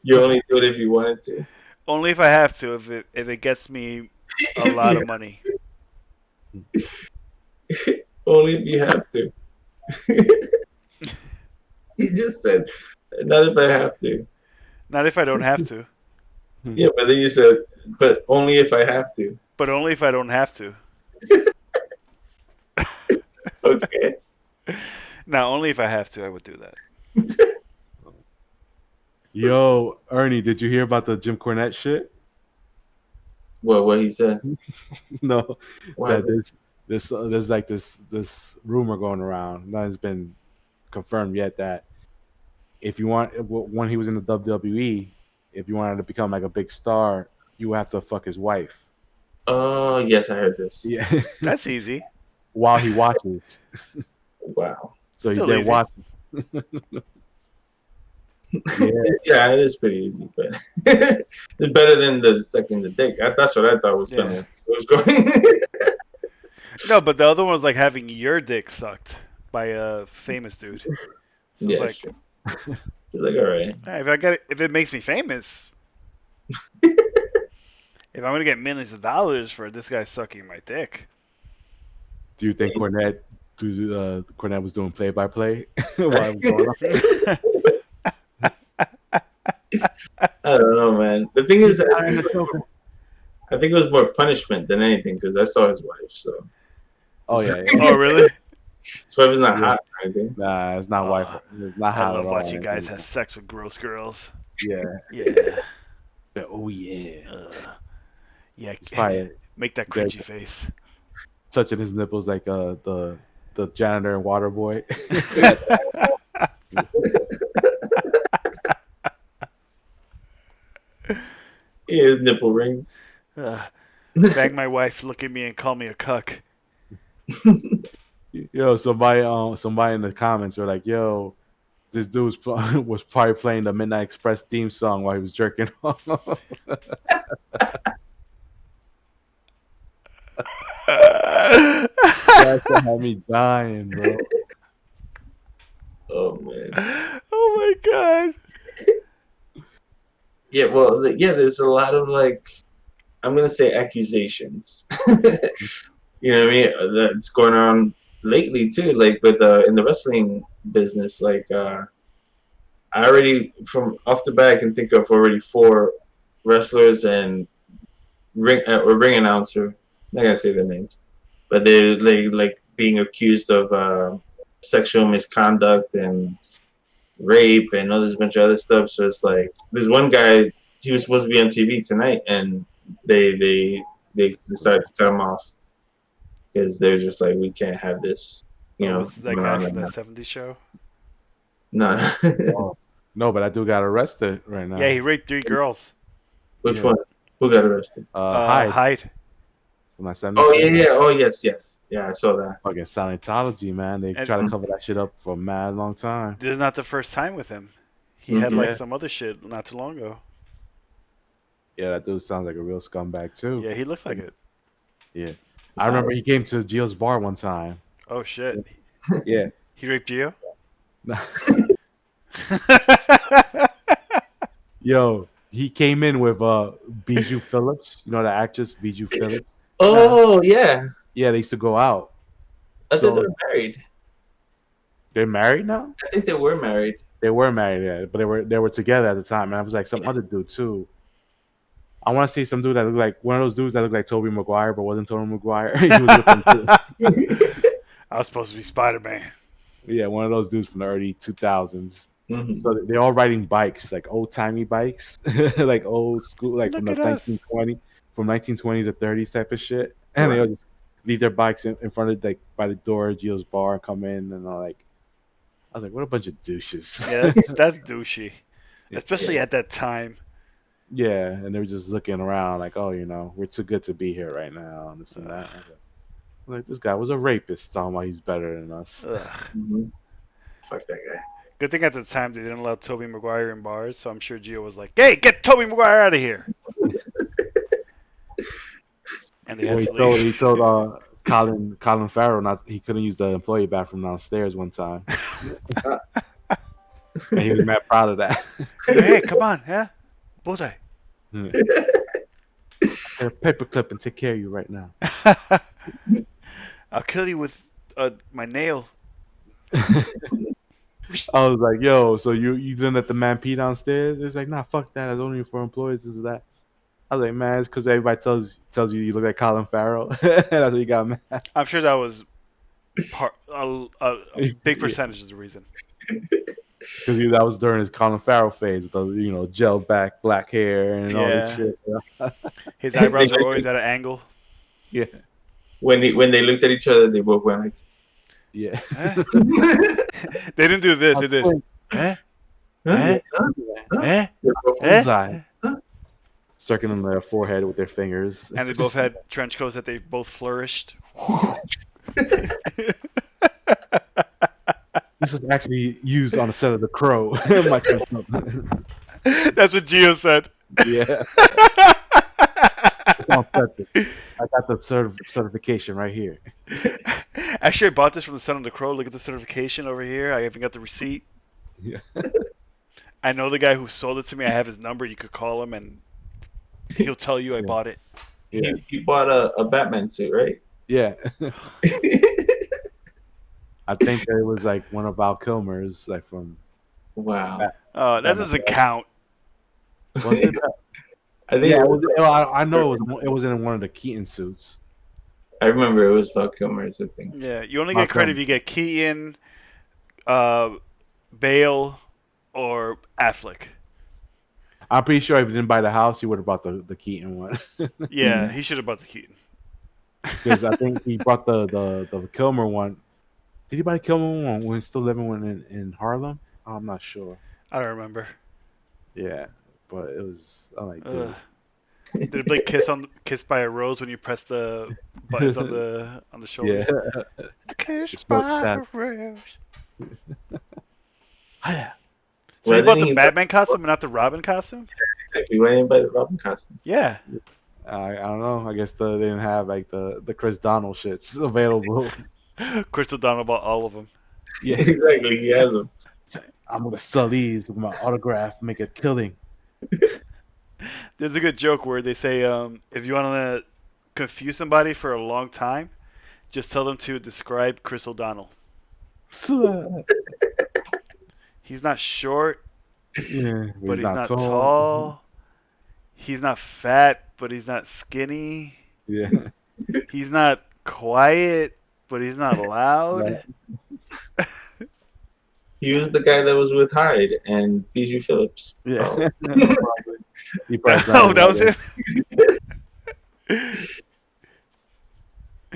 [SPEAKER 3] You only do it if you wanted to.
[SPEAKER 2] Only if I have to. If it gets me a lot of money.
[SPEAKER 3] Only if you have to. He just said, "Not if I have to."
[SPEAKER 2] Not if I don't have to.
[SPEAKER 3] Yeah, but then you said, "But only if I have to."
[SPEAKER 2] But only if I don't have to.
[SPEAKER 3] Okay.
[SPEAKER 2] Now, only if I have to, I would do that.
[SPEAKER 1] Yo, Ernie, did you hear about the Jim Cornette shit?
[SPEAKER 3] What he said?
[SPEAKER 1] No, that there's like this rumor going around. Nothing's been confirmed yet that if you want, when he was in the WWE, if you wanted to become like a big star, you have to fuck his wife.
[SPEAKER 3] Oh yes, I heard this.
[SPEAKER 1] Yeah,
[SPEAKER 2] that's easy.
[SPEAKER 1] While he watches.
[SPEAKER 3] Wow.
[SPEAKER 1] So he's there watching.
[SPEAKER 3] Yeah, it is pretty easy, but it's better than the sucking the dick. That's what I thought was going.
[SPEAKER 2] No, but the other one was like having your dick sucked by a famous dude. So
[SPEAKER 3] yeah,
[SPEAKER 2] like,
[SPEAKER 3] sure. Like, all right.
[SPEAKER 2] If it makes me famous, if I'm gonna get millions of dollars for this guy sucking my dick.
[SPEAKER 1] Do you think Cornette was doing play-by-play while it was going on?
[SPEAKER 3] I don't know, man. The thing is, I think it was more punishment than anything because I saw his wife. So.
[SPEAKER 1] Oh yeah.
[SPEAKER 2] Oh really?
[SPEAKER 3] His wife is not hot or anything.
[SPEAKER 1] Nah, it's not wife. It's not hot.
[SPEAKER 2] I love watching guys have sex with gross girls.
[SPEAKER 1] Yeah.
[SPEAKER 2] Yeah.
[SPEAKER 1] Oh yeah.
[SPEAKER 2] Yeah. Make that cringy face.
[SPEAKER 1] touching his nipples like the janitor and water boy.
[SPEAKER 3] His nipple rings.
[SPEAKER 2] Bang my wife, look at me, and call me a cuck.
[SPEAKER 1] Yo, somebody in the comments were like, "Yo, this dude was probably playing the Midnight Express theme song while he was jerking off." That shit had me dying, bro.
[SPEAKER 3] Oh man.
[SPEAKER 2] Oh my god.
[SPEAKER 3] Yeah, well, there's a lot of like, I'm gonna say accusations. You know what I mean? That's going on lately too. Like with in the wrestling business, like I already from off the bat I can think of already 4 wrestlers and ring announcer. I'm not gonna say their names, but they're like being accused of sexual misconduct and rape and all this bunch of other stuff. So it's like there's one guy, he was supposed to be on TV tonight, and they decided to cut him off because they're just like, we can't have this. You know,
[SPEAKER 2] was that guy from that '70s show?
[SPEAKER 3] No.
[SPEAKER 1] No, but I do got arrested right now.
[SPEAKER 2] Yeah, he raped 3 girls.
[SPEAKER 3] Which one? Who got arrested?
[SPEAKER 2] Hyde.
[SPEAKER 3] Oh yeah. Oh yes. Yeah, I saw that.
[SPEAKER 1] Fucking Scientology, man. They try to cover that shit up for a mad long time.
[SPEAKER 2] This is not the first time with him. He had like some other shit not too long ago.
[SPEAKER 1] Yeah, that dude sounds like a real scumbag too.
[SPEAKER 2] Yeah, he looks like it.
[SPEAKER 1] Yeah. I remember he came to Gio's bar one time.
[SPEAKER 2] Oh shit.
[SPEAKER 1] Yeah.
[SPEAKER 2] He raped Gio?
[SPEAKER 1] Yo, he came in with Bijou Phillips. You know the actress Bijou Phillips?
[SPEAKER 3] Oh yeah.
[SPEAKER 1] Yeah, they used to go out.
[SPEAKER 3] I thought they were married.
[SPEAKER 1] They're married now?
[SPEAKER 3] I think they were married.
[SPEAKER 1] They were married, yeah, but they were together at the time. And I was like some other dude too. I want to see some dude that looked like one of those dudes that looked like Tobey Maguire, but wasn't Tobey Maguire. He was with them too.
[SPEAKER 2] I was supposed to be Spider-Man.
[SPEAKER 1] Yeah, one of those dudes from the early 2000s.
[SPEAKER 3] Mm-hmm.
[SPEAKER 1] So they're all riding bikes, like old timey bikes, like old school, like from the 1920s or 30s type of shit. And they all just leave their bikes in front of like by the door of Gio's bar, come in, and all like. I was like, what a bunch of douches.
[SPEAKER 2] Yeah, that's douchey, especially at that time.
[SPEAKER 1] Yeah, and they were just looking around like, oh, you know, we're too good to be here right now, and this and that. Like, this guy was a rapist, talking about he's better than us.
[SPEAKER 3] Mm-hmm. Fuck that guy.
[SPEAKER 2] Good thing at the time they didn't allow Tobey Maguire in bars, so I'm sure Gio was like, hey, get Tobey Maguire out of here. And they had to leave.
[SPEAKER 1] He told Colin Farrell he couldn't use the employee bathroom downstairs one time. And he was mad proud of that.
[SPEAKER 2] Hey, come on, yeah? Bullseye.
[SPEAKER 1] A paperclip and take care of you right now.
[SPEAKER 2] I'll kill you with my nail.
[SPEAKER 1] I was like, yo, so you didn't let the man pee downstairs? It's like, nah, fuck that. That's only for employees. This is that. I was like, man, it's because everybody tells you look like Colin Farrell. That's what you got mad.
[SPEAKER 2] I'm sure that was a big percentage of the reason.
[SPEAKER 1] Because that was during his Colin Farrell phase with the gel back black hair and all that shit.
[SPEAKER 2] His eyebrows are always at an angle.
[SPEAKER 1] Yeah.
[SPEAKER 3] When they looked at each other, they both went like,
[SPEAKER 1] yeah.
[SPEAKER 2] They didn't do this. They did.
[SPEAKER 1] Bullseye. Circling their forehead with their fingers.
[SPEAKER 2] And they both had trench coats that they both flourished.
[SPEAKER 1] This was actually used on the set of The Crow.
[SPEAKER 2] That's what Gio said.
[SPEAKER 1] Yeah. It's on purpose. I got the certification right here.
[SPEAKER 2] Actually, I bought this from the Son of the Crow. Look at the certification over here. I even got the receipt.
[SPEAKER 1] Yeah.
[SPEAKER 2] I know the guy who sold it to me. I have his number. You could call him and he'll tell you I bought it.
[SPEAKER 3] Yeah. He bought a Batman suit, right?
[SPEAKER 1] Yeah. I think it was like one of Val Kilmer's, like from.
[SPEAKER 3] Wow.
[SPEAKER 2] Oh, that doesn't count.
[SPEAKER 1] Was it?
[SPEAKER 3] I think.
[SPEAKER 1] Yeah, I know it was in one of the Keaton suits.
[SPEAKER 3] I remember it was Val Kilmer's, I think.
[SPEAKER 2] Yeah, you only get credit if you get Keaton, Bale, or Affleck.
[SPEAKER 1] I'm pretty sure if he didn't buy the house, he would have bought the Keaton one.
[SPEAKER 2] Yeah, he should have bought the Keaton.
[SPEAKER 1] because I think he brought the Kilmer one. Did he buy the Kilmer one when he's still living in Harlem? I'm not sure.
[SPEAKER 2] I don't remember.
[SPEAKER 1] Yeah, but it was. I'm like, dude.
[SPEAKER 2] Did it like kiss by a rose when you press the buttons on the shoulders?
[SPEAKER 1] Yeah.
[SPEAKER 2] Kiss by a rose.
[SPEAKER 1] Yeah.
[SPEAKER 2] So you bought the Batman costume and not the Robin costume?
[SPEAKER 3] Exactly. Why didn't buy the Robin costume?
[SPEAKER 2] Yeah.
[SPEAKER 1] I don't know. I guess they didn't have like the Chris Donald shits available.
[SPEAKER 2] Chris O'Donnell bought all of them.
[SPEAKER 1] Yeah,
[SPEAKER 3] Exactly. He has them.
[SPEAKER 1] I'm gonna sell these with my autograph, make a killing.
[SPEAKER 2] There's a good joke where they say, if you want to confuse somebody for a long time, just tell them to describe Chris O'Donnell. He's not short,
[SPEAKER 1] Yeah,
[SPEAKER 2] but he's not tall. He's not fat, but he's not skinny.
[SPEAKER 1] Yeah.
[SPEAKER 2] He's not quiet, but he's not loud.
[SPEAKER 3] He was the guy that was with Hyde and Fiji Phillips.
[SPEAKER 1] Yeah.
[SPEAKER 3] Oh.
[SPEAKER 2] Oh, that was him?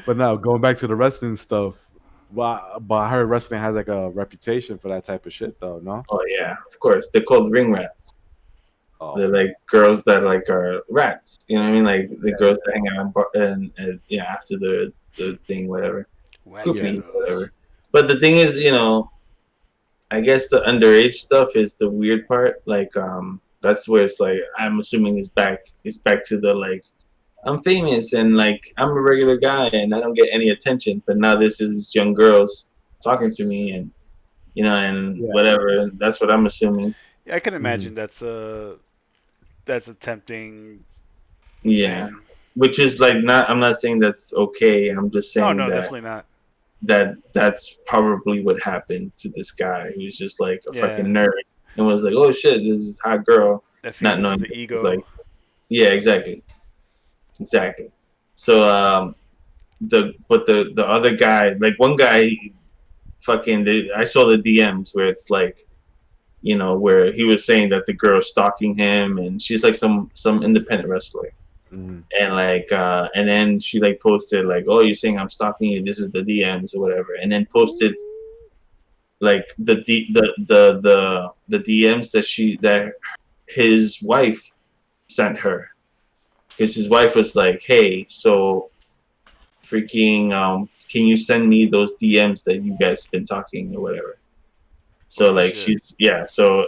[SPEAKER 1] But now, going back to the wrestling stuff, but I heard wrestling has like a reputation for that type of shit, though, no?
[SPEAKER 3] Oh, yeah, of course. They're called ring rats.
[SPEAKER 1] Oh.
[SPEAKER 3] They're like girls that like are rats. You know what I mean? Like the girls that hang out and after the thing, whatever. Whatever. But the thing is, I guess the underage stuff is the weird part. Like, that's where it's like, I'm assuming it's back to the like, I'm famous and like I'm a regular guy and I don't get any attention, but now this is young girls talking to me and whatever. That's what I'm assuming.
[SPEAKER 2] Yeah, I can imagine that's a tempting.
[SPEAKER 3] Yeah, which is like not. I'm not saying that's okay. I'm just saying
[SPEAKER 2] no, definitely not.
[SPEAKER 3] That's probably what happened to this guy. He was just like a fucking nerd and was like, "Oh shit, this is a hot girl." Not knowing
[SPEAKER 2] the ego.
[SPEAKER 3] Like, yeah, exactly. So the other guy, like one guy, I saw the DMs where it's like, where he was saying that the girl's stalking him and she's like some independent wrestler.
[SPEAKER 1] Mm-hmm.
[SPEAKER 3] And like and then she like posted like, "Oh, you're saying I'm stalking you, this is the DMs or whatever," and then posted like the DMs that his wife sent her, because his wife was like, "Hey, so freaking can you send me those DMs that you guys been talking or whatever?" So like so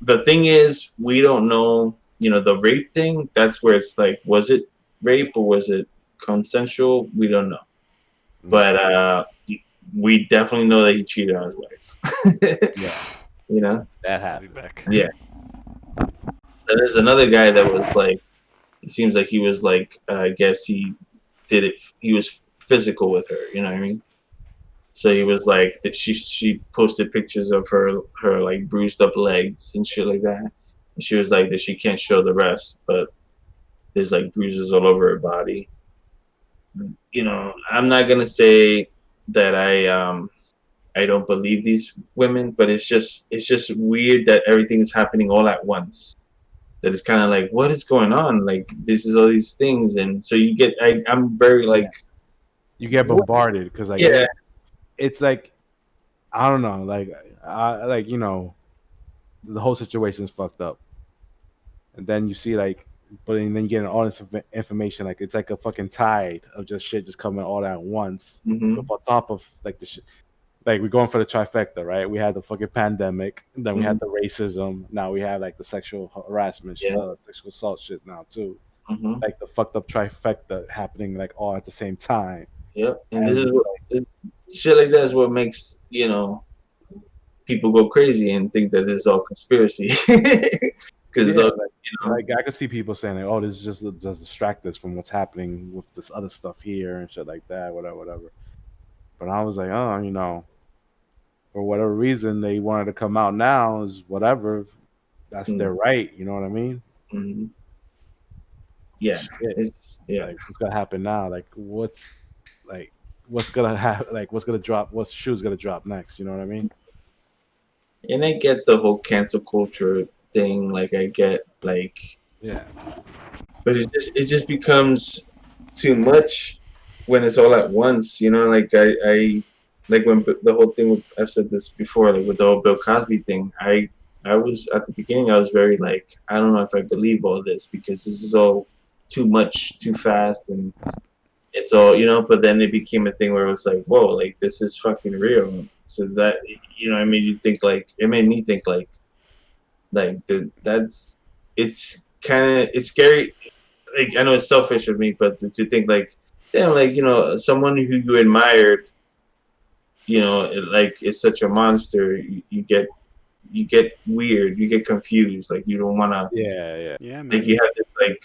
[SPEAKER 3] the thing is, we don't know, the rape thing, that's where it's like, was it rape or was it consensual? We don't know. Mm-hmm. But we definitely know that he cheated on his wife.
[SPEAKER 1] Yeah. That happened.
[SPEAKER 3] Yeah. And there's another guy that was like, it seems like he was like, I guess he was physical with her, you know what I mean? So he was like that. She posted pictures of her like bruised up legs and shit like that. And she was like that she can't show the rest, but there's like bruises all over her body. I'm not gonna say that I don't believe these women, but it's just weird that everything is happening all at once. That it's kind of like, what is going on? Like, this is all these things, and so you get. I'm very like.
[SPEAKER 1] You get bombarded because like.
[SPEAKER 3] Yeah.
[SPEAKER 1] It's like, I don't know, like, the whole situation is fucked up, and then you see then you get all this information, like it's like a fucking tide of just shit just coming all at once.
[SPEAKER 3] Mm-hmm.
[SPEAKER 1] On top of like the shit, like we're going for the trifecta, right? We had the fucking pandemic, then we had the racism, now we have like the sexual harassment, sexual assault shit now too.
[SPEAKER 3] Mm-hmm.
[SPEAKER 1] Like the fucked up trifecta happening like all at the same time.
[SPEAKER 3] Yep, and this is what shit like that is what makes people go crazy and think that this is all conspiracy. Because
[SPEAKER 1] like I can see people saying like, "Oh, this is just to distract us from what's happening with this other stuff here and shit like that, whatever." But I was like, oh, for whatever reason they wanted to come out now is whatever. That's their right. You know what I mean?
[SPEAKER 3] Mm-hmm. Yeah.
[SPEAKER 1] Like, what's gonna happen now? Like, what's gonna happen? Like, what's gonna drop? What's shoe's gonna drop next? You know what I mean?
[SPEAKER 3] And I get the whole cancel culture thing. Like, I get like,
[SPEAKER 1] yeah,
[SPEAKER 3] but it just becomes too much when it's all at once, you know, like I like when the whole thing with, I've said this before, like with the whole Bill Cosby thing, I was at the beginning, I was very like, I don't know if I believe all this because this is all too much, too fast, and it's all, you know. But then it became a thing where it was like, whoa, like this is fucking real. So that, you know, it made you think like, it made me think like that's it's kind of it's scary. Like I know it's selfish of me, but to think like, damn, like you know, someone who you admired, you know, like is such a monster. You get weird, you get confused, like you don't want to.
[SPEAKER 2] Yeah, man.
[SPEAKER 3] Like you have this like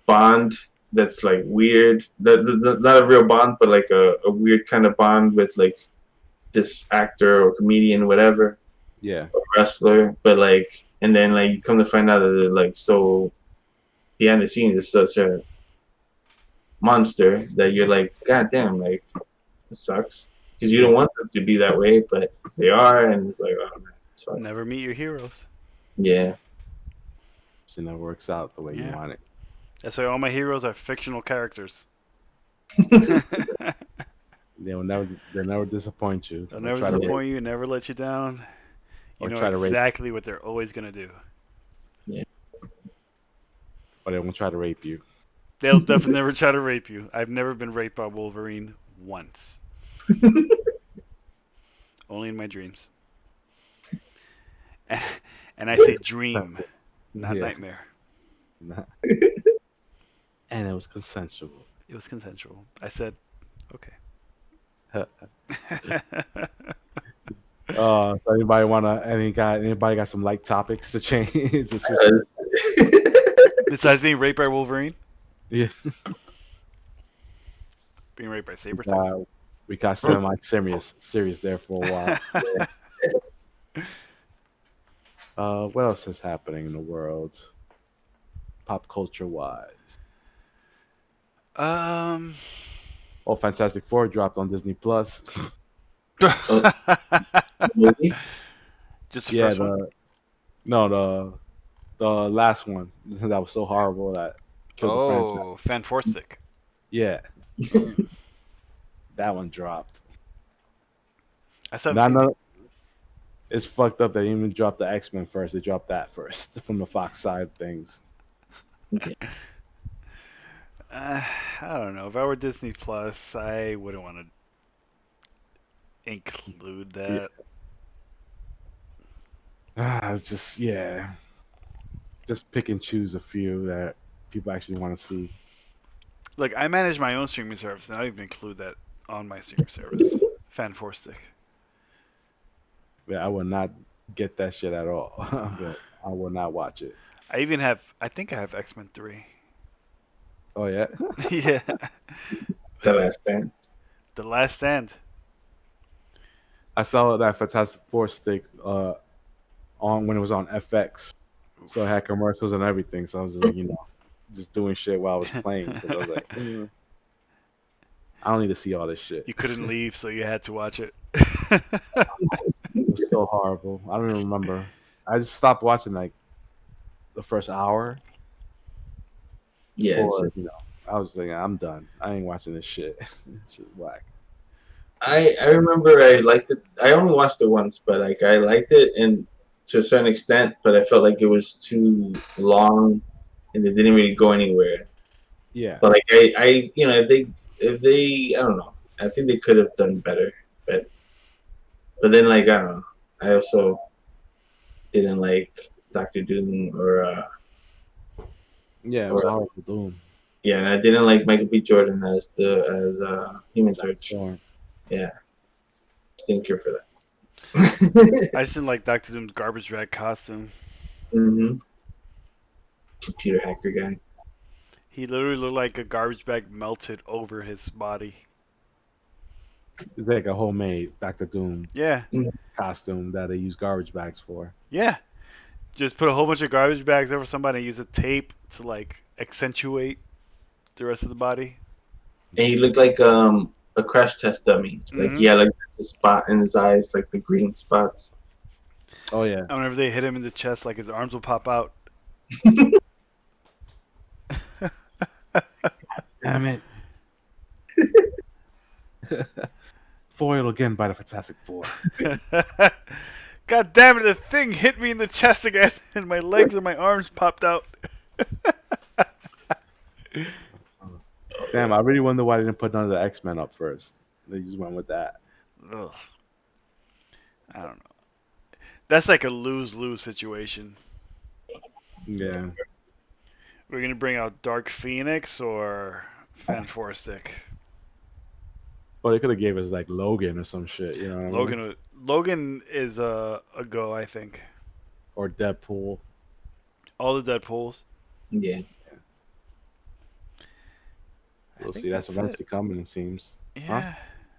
[SPEAKER 3] bond that's like weird, not a real bond, but like a weird kind of bond with like this actor or comedian, whatever,
[SPEAKER 1] Yeah.
[SPEAKER 3] or wrestler. But like, and then like you come to find out that they're like so behind the scenes is such a monster that you're like, God damn, like it sucks because you don't want them to be that way, but they are, and it's like, oh man, it's fine.
[SPEAKER 2] Never meet your heroes.
[SPEAKER 3] Yeah.
[SPEAKER 1] It never works out the way you
[SPEAKER 2] Yeah.
[SPEAKER 1] want it.
[SPEAKER 2] That's why all my heroes are fictional characters.
[SPEAKER 1] They'll never disappoint you.
[SPEAKER 2] They'll never disappoint you, never let you down. You
[SPEAKER 1] Or
[SPEAKER 2] know
[SPEAKER 1] try to rape
[SPEAKER 2] exactly what they're always gonna do.
[SPEAKER 3] Yeah.
[SPEAKER 1] Or they won't try to rape you.
[SPEAKER 2] They'll definitely never try to rape you. I've never been raped by Wolverine once. Only in my dreams. And I say dream, not
[SPEAKER 1] Yeah.
[SPEAKER 2] nightmare.
[SPEAKER 1] And it was consensual.
[SPEAKER 2] It was consensual. I said, okay.
[SPEAKER 1] So anybody got some light topics to change?
[SPEAKER 2] Besides being raped by Wolverine?
[SPEAKER 1] Yeah.
[SPEAKER 2] Being raped by Sabretooth?
[SPEAKER 1] We got serious there for a while. What else is happening in the world? Pop culture wise. Oh, Fantastic Four dropped on Disney Plus.
[SPEAKER 3] Movie?
[SPEAKER 2] Just the first one?
[SPEAKER 1] No, the last one that was so horrible that killed the franchise.
[SPEAKER 2] Oh, Fantastic.
[SPEAKER 1] Yeah. That one dropped.
[SPEAKER 2] I still haven't seen it.
[SPEAKER 1] It's fucked up. They even dropped the X-Men first. They dropped that first from the Fox side of things.
[SPEAKER 2] I don't know. If I were Disney Plus, I wouldn't want to include that.
[SPEAKER 1] It's just just pick and choose a few that people actually want to see.
[SPEAKER 2] Look, I manage my own streaming service, and I even include that on my streaming service. Fantastic.
[SPEAKER 1] Yeah, I will not get that shit at all. But I will not watch it.
[SPEAKER 2] I think I have X-Men 3.
[SPEAKER 1] Oh yeah.
[SPEAKER 2] Yeah.
[SPEAKER 3] The Last Stand.
[SPEAKER 2] The Last Stand.
[SPEAKER 1] I saw that Fantastic Four stick on when it was on FX, so it had commercials and everything. So I was just like, just doing shit while I was playing. 'Cause I was like, I don't need to see all this shit.
[SPEAKER 2] You couldn't leave, so you had to watch it.
[SPEAKER 1] It was so horrible. I don't even remember. I just stopped watching like the first hour.
[SPEAKER 3] Yeah.
[SPEAKER 1] I was like, I'm done. I ain't watching this shit. It's just whack.
[SPEAKER 3] I remember I liked it. I only watched it once, but like I liked it and to a certain extent, but I felt like it was too long and it didn't really go anywhere.
[SPEAKER 1] Yeah.
[SPEAKER 3] But like I if they I don't know. I think they could have done better. But then like I don't know. I also didn't like Doctor Doom or
[SPEAKER 1] Yeah, it was a horrible Doom.
[SPEAKER 3] Yeah, and I didn't like Michael B. Jordan as Human Torch.
[SPEAKER 1] Sure.
[SPEAKER 3] Yeah. Just didn't care for that.
[SPEAKER 2] I just didn't like Doctor Doom's garbage bag costume.
[SPEAKER 3] Mm-hmm. Computer hacker guy.
[SPEAKER 2] He literally looked like a garbage bag melted over his body.
[SPEAKER 1] It's like a homemade Doctor Doom
[SPEAKER 2] Yeah.
[SPEAKER 1] costume that they use garbage bags for.
[SPEAKER 2] Yeah. Just put a whole bunch of garbage bags over somebody and use a tape to like accentuate the rest of the body.
[SPEAKER 3] And he looked like a crash test dummy. Like he had like a spot in his eyes, like the green spots.
[SPEAKER 1] Oh yeah.
[SPEAKER 2] And whenever they hit him in the chest, like his arms will pop out.
[SPEAKER 1] Damn it. Foiled again by the Fantastic Four.
[SPEAKER 2] God damn it! The thing hit me in the chest again, and my legs and my arms popped out.
[SPEAKER 1] Damn, I really wonder why they didn't put none of the X-Men up first. They just went with that.
[SPEAKER 2] Ugh. I don't know. That's like a lose-lose situation.
[SPEAKER 1] Yeah.
[SPEAKER 2] We're gonna bring out Dark Phoenix or Fanforstic.
[SPEAKER 1] Well, they could have gave us like Logan or some shit, you know what I mean?
[SPEAKER 2] Logan is a go, I think.
[SPEAKER 1] Or Deadpool.
[SPEAKER 2] All the Deadpools.
[SPEAKER 3] Yeah.
[SPEAKER 1] We'll see. That's eventually coming, it seems.
[SPEAKER 2] Yeah,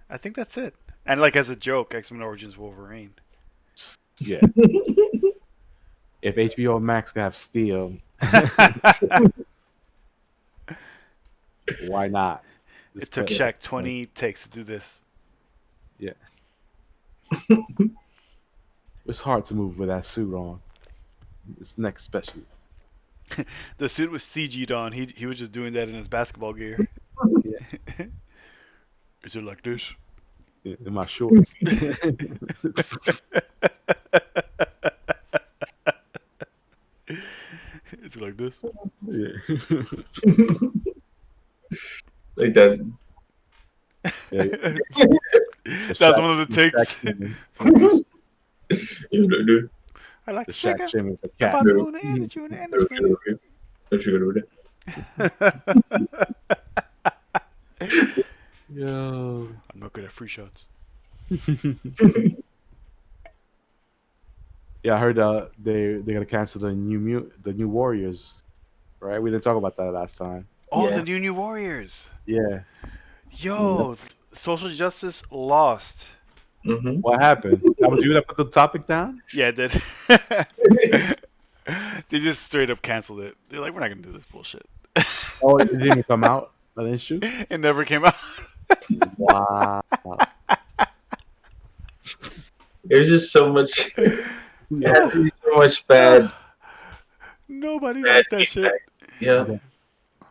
[SPEAKER 2] I think that's it. And like as a joke, X-Men Origins Wolverine.
[SPEAKER 1] Yeah. If HBO Max could have Steel, why not?
[SPEAKER 2] It took Shaq 20 takes to do this.
[SPEAKER 1] Yeah. It's hard to move with that suit on. This neck especially.
[SPEAKER 2] The suit was CG'd on. He was just doing that in his basketball gear.
[SPEAKER 1] Yeah.
[SPEAKER 2] Is it like this?
[SPEAKER 1] In my shorts.
[SPEAKER 2] Is it like this?
[SPEAKER 1] Yeah.
[SPEAKER 3] Like that.
[SPEAKER 1] Yeah.
[SPEAKER 2] That's one of the takes.
[SPEAKER 3] Dude.
[SPEAKER 2] I like
[SPEAKER 1] The
[SPEAKER 2] to
[SPEAKER 1] Shaq
[SPEAKER 2] check
[SPEAKER 1] Chin is a cat.
[SPEAKER 2] about doing the energy and the industry.
[SPEAKER 3] Don't you go to
[SPEAKER 1] Yo.
[SPEAKER 2] I'm not good at free shots.
[SPEAKER 1] Yeah, I heard they're gonna cancel the new Warriors, right? We didn't talk about that last time.
[SPEAKER 2] Oh,
[SPEAKER 3] Yeah.
[SPEAKER 2] the new Warriors.
[SPEAKER 1] Yeah.
[SPEAKER 2] Yo, social justice lost.
[SPEAKER 3] Mm-hmm.
[SPEAKER 1] What happened? That was you that put the topic down?
[SPEAKER 2] Yeah, it did. They just straight up canceled it. They're like, we're not gonna do this bullshit.
[SPEAKER 1] Oh, it didn't even come out? That issue?
[SPEAKER 2] It never came out.
[SPEAKER 1] Wow.
[SPEAKER 3] There's just so much.
[SPEAKER 1] Yeah.
[SPEAKER 3] So much bad.
[SPEAKER 2] Nobody
[SPEAKER 3] Bad
[SPEAKER 2] liked that shit.
[SPEAKER 3] feedback. Yeah.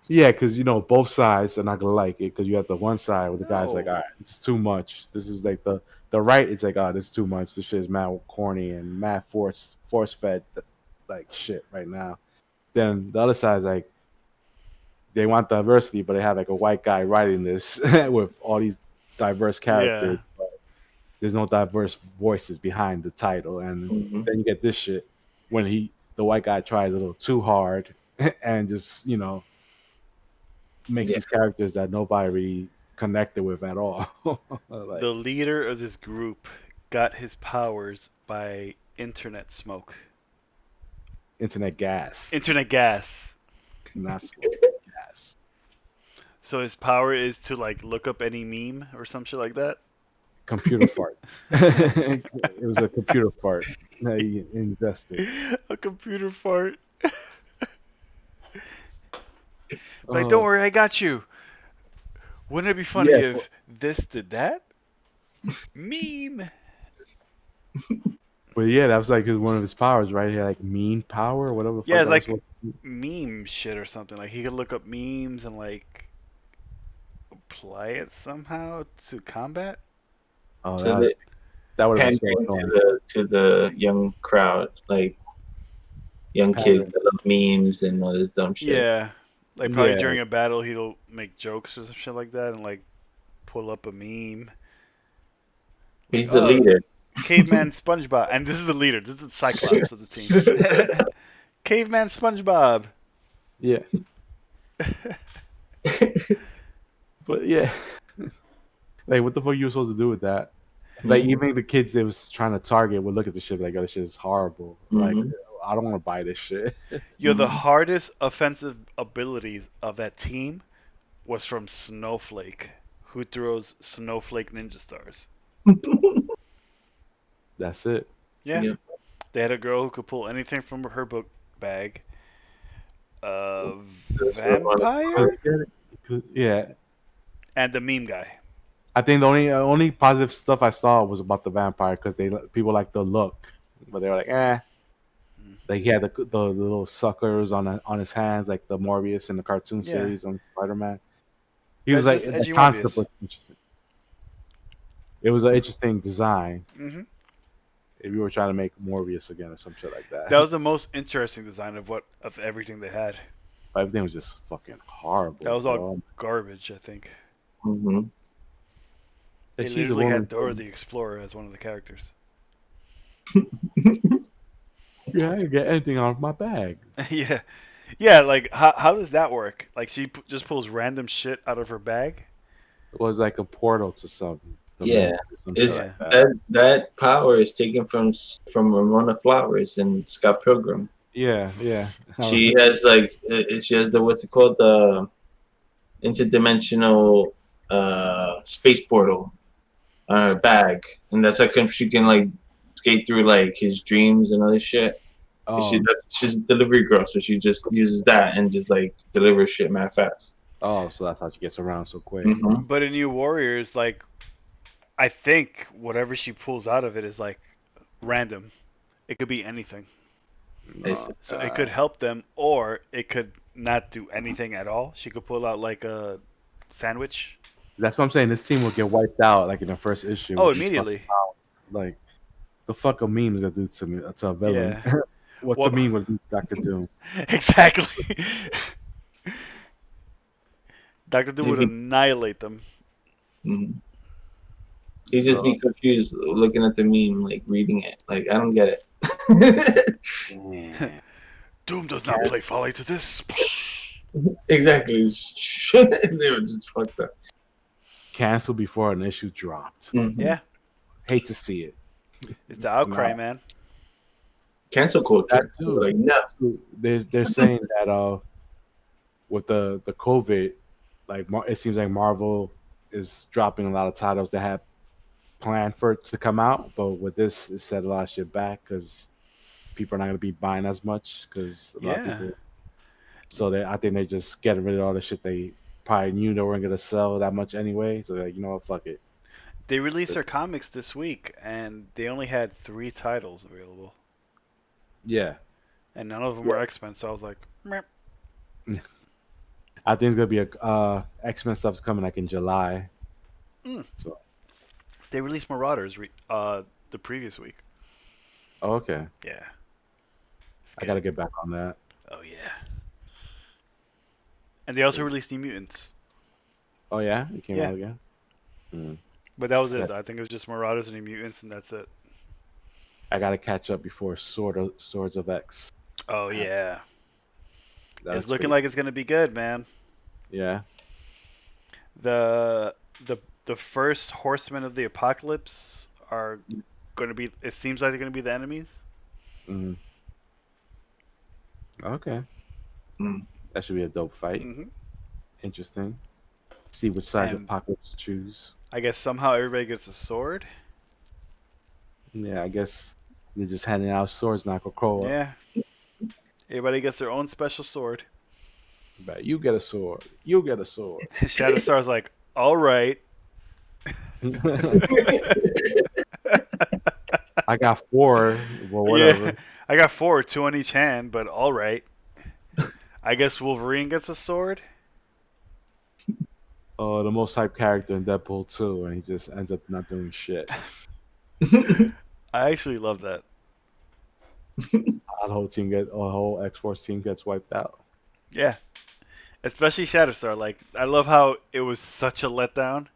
[SPEAKER 1] Yeah, because both sides are not gonna like it because you have the one side where the guy's like,
[SPEAKER 2] No.
[SPEAKER 1] all right, it's too much. This is like the right. It's like, oh, this is too much. This shit is mad corny and mad force fed like shit right now. Then the other side's like, they want diversity, but they have like a white guy writing this with all these diverse characters.
[SPEAKER 2] Yeah.
[SPEAKER 1] But there's no diverse voices behind the title, and
[SPEAKER 3] Mhm.
[SPEAKER 1] then you get this shit when the white guy tries a little too hard and just makes these characters that nobody really connected with at all. Like,
[SPEAKER 2] The leader of this group got his powers by internet smoke.
[SPEAKER 1] internet gas,
[SPEAKER 2] Internet gas.
[SPEAKER 1] not smoke, gas.
[SPEAKER 2] So his power is to like look up any meme or some shit like that.
[SPEAKER 1] Computer fart. It was a computer fart that he ingested.
[SPEAKER 2] A computer fart. Like,
[SPEAKER 1] Oh.
[SPEAKER 2] don't worry, I got you. Wouldn't it be funny
[SPEAKER 1] Yeah,
[SPEAKER 2] if this did that? Meme.
[SPEAKER 1] But yeah, that was like one of his powers, right? He had like mean power or whatever. The fuck
[SPEAKER 2] Yeah,
[SPEAKER 1] that
[SPEAKER 2] like
[SPEAKER 1] was.
[SPEAKER 2] meme shit or something. Like he could look up memes and like apply it somehow to combat.
[SPEAKER 1] Oh,
[SPEAKER 3] So
[SPEAKER 1] that would have been
[SPEAKER 3] pandering
[SPEAKER 1] so annoying.
[SPEAKER 3] to the young crowd, like young kids that love memes and all this dumb shit.
[SPEAKER 2] Yeah, like probably
[SPEAKER 1] Yeah.
[SPEAKER 2] during a battle he'll make jokes or some shit like that and like pull up a meme.
[SPEAKER 3] He's the
[SPEAKER 2] Oh.
[SPEAKER 3] leader.
[SPEAKER 2] Caveman SpongeBob, and this is the leader. This is the Cyclops of the team. Caveman SpongeBob.
[SPEAKER 1] Yeah, but yeah, like what the fuck you were supposed to do with that? Like even the kids that was trying to target would look at the shit like, "Oh, this shit is horrible." Like,
[SPEAKER 3] Mhm.
[SPEAKER 1] I don't want to buy this shit.
[SPEAKER 2] Yo, the hardest offensive abilities of that team was from Snowflake, who throws Snowflake Ninja Stars.
[SPEAKER 1] That's it.
[SPEAKER 2] Yeah.
[SPEAKER 3] Yeah.
[SPEAKER 2] They had a girl who could pull anything from her book bag. Vampire?
[SPEAKER 1] Yeah,
[SPEAKER 2] And the meme guy.
[SPEAKER 1] I think the only positive stuff I saw was about the vampire because people like the look, but they were like, eh. Like he had the little suckers on his hands, like the Morbius in the cartoon
[SPEAKER 2] Yeah.
[SPEAKER 1] series on Spider-Man. He was
[SPEAKER 2] That's
[SPEAKER 1] like
[SPEAKER 2] just
[SPEAKER 1] the
[SPEAKER 2] edgy
[SPEAKER 1] concept
[SPEAKER 2] Morbius.
[SPEAKER 1] was interesting. it was an interesting design.
[SPEAKER 2] Hmm.
[SPEAKER 1] If you were trying to make Morbius again or some shit like that.
[SPEAKER 2] That was the most interesting design of everything they had.
[SPEAKER 1] Everything was just fucking horrible.
[SPEAKER 2] That was all
[SPEAKER 1] bro.
[SPEAKER 2] garbage, I think.
[SPEAKER 3] Mm-hmm.
[SPEAKER 2] They
[SPEAKER 1] And she's a
[SPEAKER 2] literally
[SPEAKER 1] woman.
[SPEAKER 2] had Dora the Explorer as one of the characters.
[SPEAKER 1] Yeah, I didn't get anything out of my bag.
[SPEAKER 2] Yeah. Yeah, like, how does that work? Like, she just pulls random shit out of her bag?
[SPEAKER 1] It was like a portal to some.
[SPEAKER 3] Yeah,
[SPEAKER 1] some
[SPEAKER 3] it's
[SPEAKER 1] shit like that.
[SPEAKER 3] that power is taken from Ramona Flowers and Scott Pilgrim.
[SPEAKER 1] Yeah, yeah.
[SPEAKER 3] She has she has the what's it called, the interdimensional space portal on her bag, and that's how come she can like skate through like his dreams and other shit. And
[SPEAKER 1] Oh,
[SPEAKER 3] she's a delivery girl, so she just uses that and just like delivers shit mad fast.
[SPEAKER 1] oh, so that's how she gets around so quick.
[SPEAKER 3] Mm-hmm.
[SPEAKER 2] But in New Warriors, like, I think whatever she pulls out of it is, like, random. It could be anything. So it could help them, or it could not do anything at all. She could pull out, like, a sandwich.
[SPEAKER 1] That's what I'm saying. This team will get wiped out like in the first issue.
[SPEAKER 2] Oh,
[SPEAKER 1] with these
[SPEAKER 2] immediately.
[SPEAKER 1] like, the fuck a meme is gonna do to me to a villain.
[SPEAKER 2] Yeah.
[SPEAKER 1] What's
[SPEAKER 2] Well-
[SPEAKER 1] a meme with Doctor Doom?
[SPEAKER 2] Exactly. Dr. Doom would
[SPEAKER 3] Maybe-
[SPEAKER 2] annihilate them.
[SPEAKER 3] Mm-hmm. He just be confused looking at the meme, like reading it. Like I don't get it.
[SPEAKER 2] Doom does not play folly to this.
[SPEAKER 3] Exactly. They were just fucked up.
[SPEAKER 1] Cancel before an issue dropped.
[SPEAKER 3] Mhm.
[SPEAKER 2] Yeah,
[SPEAKER 1] Hate to see it.
[SPEAKER 2] it's the outcry,
[SPEAKER 1] No.
[SPEAKER 2] man.
[SPEAKER 3] Cancel culture.
[SPEAKER 1] That too.
[SPEAKER 3] Like no.
[SPEAKER 1] They're saying that with the COVID, like it seems like Marvel is dropping a lot of titles that had planned for it to come out, but with this, it set a lot of shit back because people are not gonna be buying as much because a lot of
[SPEAKER 2] Yeah.
[SPEAKER 1] people. So I think they're just getting rid of all the shit they probably knew they weren't gonna sell that much anyway. So they're like, you know what, fuck it.
[SPEAKER 2] They released their comics this week, and they only had 3 titles available,
[SPEAKER 1] Yeah,
[SPEAKER 2] and none of them were X-Men. So I was like, meh.
[SPEAKER 1] I think it's gonna be a X-Men stuff's coming like in July.
[SPEAKER 2] They released Marauders the previous week.
[SPEAKER 1] Oh, okay,
[SPEAKER 2] Yeah.
[SPEAKER 1] I gotta get back on that.
[SPEAKER 2] Oh yeah. And they also released New Mutants,
[SPEAKER 1] Oh yeah, it came
[SPEAKER 2] Yeah.
[SPEAKER 1] out again. Mm.
[SPEAKER 2] but that was it.
[SPEAKER 1] Yeah.
[SPEAKER 2] I think it was just Marauders and New Mutants, and that's it.
[SPEAKER 1] I gotta catch up before Swords of X.
[SPEAKER 2] Oh yeah.
[SPEAKER 1] That's
[SPEAKER 2] It's looking
[SPEAKER 1] pretty-
[SPEAKER 2] like it's gonna be good, man.
[SPEAKER 1] Yeah.
[SPEAKER 2] The first Horsemen of the Apocalypse are going to be. It seems like they're going to be the enemies.
[SPEAKER 1] Hmm. Okay.
[SPEAKER 3] Mm.
[SPEAKER 1] That should be a dope fight.
[SPEAKER 2] Hmm.
[SPEAKER 1] Interesting. See which side of
[SPEAKER 2] And-
[SPEAKER 1] Apocalypse to choose.
[SPEAKER 2] I guess somehow everybody gets a sword.
[SPEAKER 1] Yeah, I guess they're just handing out swords now. Krakoa.
[SPEAKER 2] Yeah. Everybody gets their own special sword.
[SPEAKER 1] But you get a sword. You get a sword.
[SPEAKER 2] Shatterstar's like, all right.
[SPEAKER 1] I got 4, or whatever.
[SPEAKER 2] Yeah, I got 4, 2 on each hand, but all right. I guess Wolverine gets a sword.
[SPEAKER 1] The most hyped character in Deadpool 2, and he just ends up not doing shit.
[SPEAKER 2] I actually love that.
[SPEAKER 1] The whole X-Force team gets wiped out.
[SPEAKER 2] Yeah. Especially Shatterstar. Like, I love how it was such a letdown,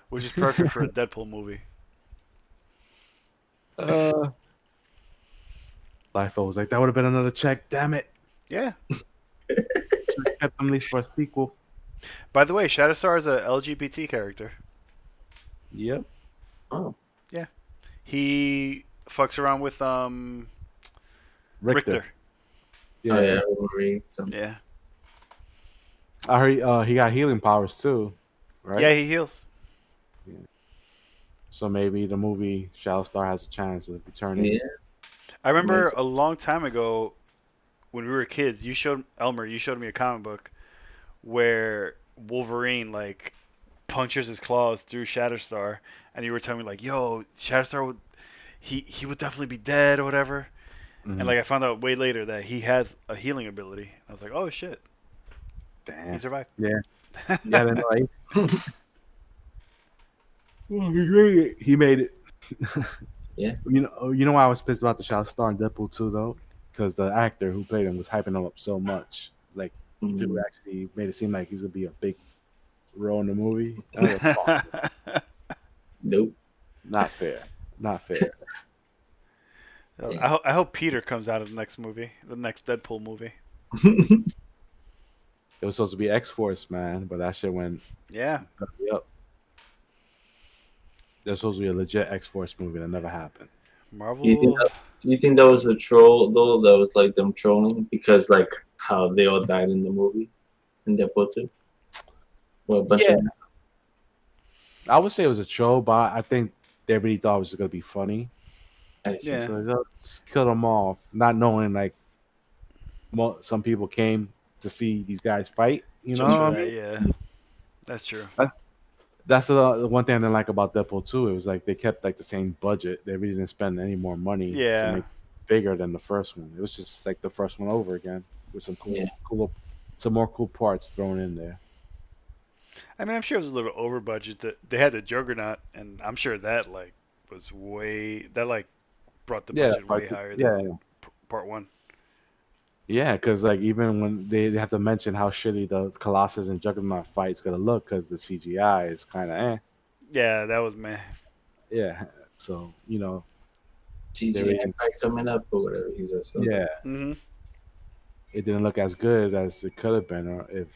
[SPEAKER 2] which is perfect for a Deadpool movie.
[SPEAKER 1] Liefeld was like, that would have been another check. Damn it.
[SPEAKER 2] Yeah.
[SPEAKER 1] Should've kept them at least for a sequel.
[SPEAKER 2] By the way, Shatterstar is a LGBT character.
[SPEAKER 1] Yep.
[SPEAKER 3] Oh.
[SPEAKER 2] He fucks around with Richter.
[SPEAKER 1] Yeah.
[SPEAKER 3] Oh, yeah, Wolverine. So.
[SPEAKER 2] Yeah.
[SPEAKER 1] I heard he got healing powers too, right?
[SPEAKER 2] Yeah, he heals.
[SPEAKER 1] So maybe the movie Shatterstar has a chance of returning.
[SPEAKER 3] Yeah.
[SPEAKER 2] I remember a long time ago when we were kids, you showed me a comic book where Wolverine like punctures his claws through Shatterstar, and you were telling me like, "Yo, Shatterstar would he would definitely be dead or whatever."
[SPEAKER 1] Mhm.
[SPEAKER 2] And like I found out way later that he has a healing ability. I was like, "Oh shit, he
[SPEAKER 1] Damn.
[SPEAKER 2] survived."
[SPEAKER 1] Yeah. Yeah, I didn't know. Well, he made it.
[SPEAKER 3] Yeah.
[SPEAKER 1] You know why I was pissed about the child star in Deadpool 2 though, because the actor who played him was hyping him up so much. Like, dude
[SPEAKER 3] Mm.
[SPEAKER 1] actually made it seem like he was gonna be a big role in the movie. And I was like, fuck,
[SPEAKER 3] Nope.
[SPEAKER 1] not fair, not fair.
[SPEAKER 2] I hope Peter comes out of the next movie, the next Deadpool movie.
[SPEAKER 1] It was supposed to be X Force, man, but that shit went
[SPEAKER 2] Yeah.
[SPEAKER 1] up. There's supposed to be a legit X Force movie that never happened.
[SPEAKER 2] Marvel.
[SPEAKER 3] You think that was a troll though? That was like them trolling because like how they all died in the movie in Deadpool 2? Well, a bunch
[SPEAKER 1] Yeah.
[SPEAKER 3] of
[SPEAKER 1] I would say it was a troll, but I think they really thought it was gonna be funny.
[SPEAKER 3] I see.
[SPEAKER 2] Yeah.
[SPEAKER 1] So they just killed them off, not knowing like some people came to see these guys fight. You know,
[SPEAKER 2] Just for
[SPEAKER 1] what I
[SPEAKER 2] that,
[SPEAKER 1] mean?
[SPEAKER 2] yeah. That's true.
[SPEAKER 1] That's the one thing I didn't like about Deadpool 2. It was like they kept like the same budget. They really didn't spend any more money to
[SPEAKER 2] Yeah.
[SPEAKER 1] make it bigger than the first one. It was just like the first one over again with some some more cool parts thrown in there.
[SPEAKER 2] I mean, I'm sure it was a little over budget. That they had the Juggernaut, and I'm sure that like was way that like brought the
[SPEAKER 1] Yeah,
[SPEAKER 2] budget way higher
[SPEAKER 1] yeah,
[SPEAKER 2] than part one.
[SPEAKER 1] yeah. Because like even when they have to mention how shitty the Colossus and Juggernaut fight's gonna look because the CGI is kind of
[SPEAKER 2] Yeah, that was meh.
[SPEAKER 1] yeah. So
[SPEAKER 3] CGI Empire coming up or whatever he says. Something.
[SPEAKER 1] yeah,
[SPEAKER 2] Mm-hmm.
[SPEAKER 1] it didn't look as good as it could have been, or if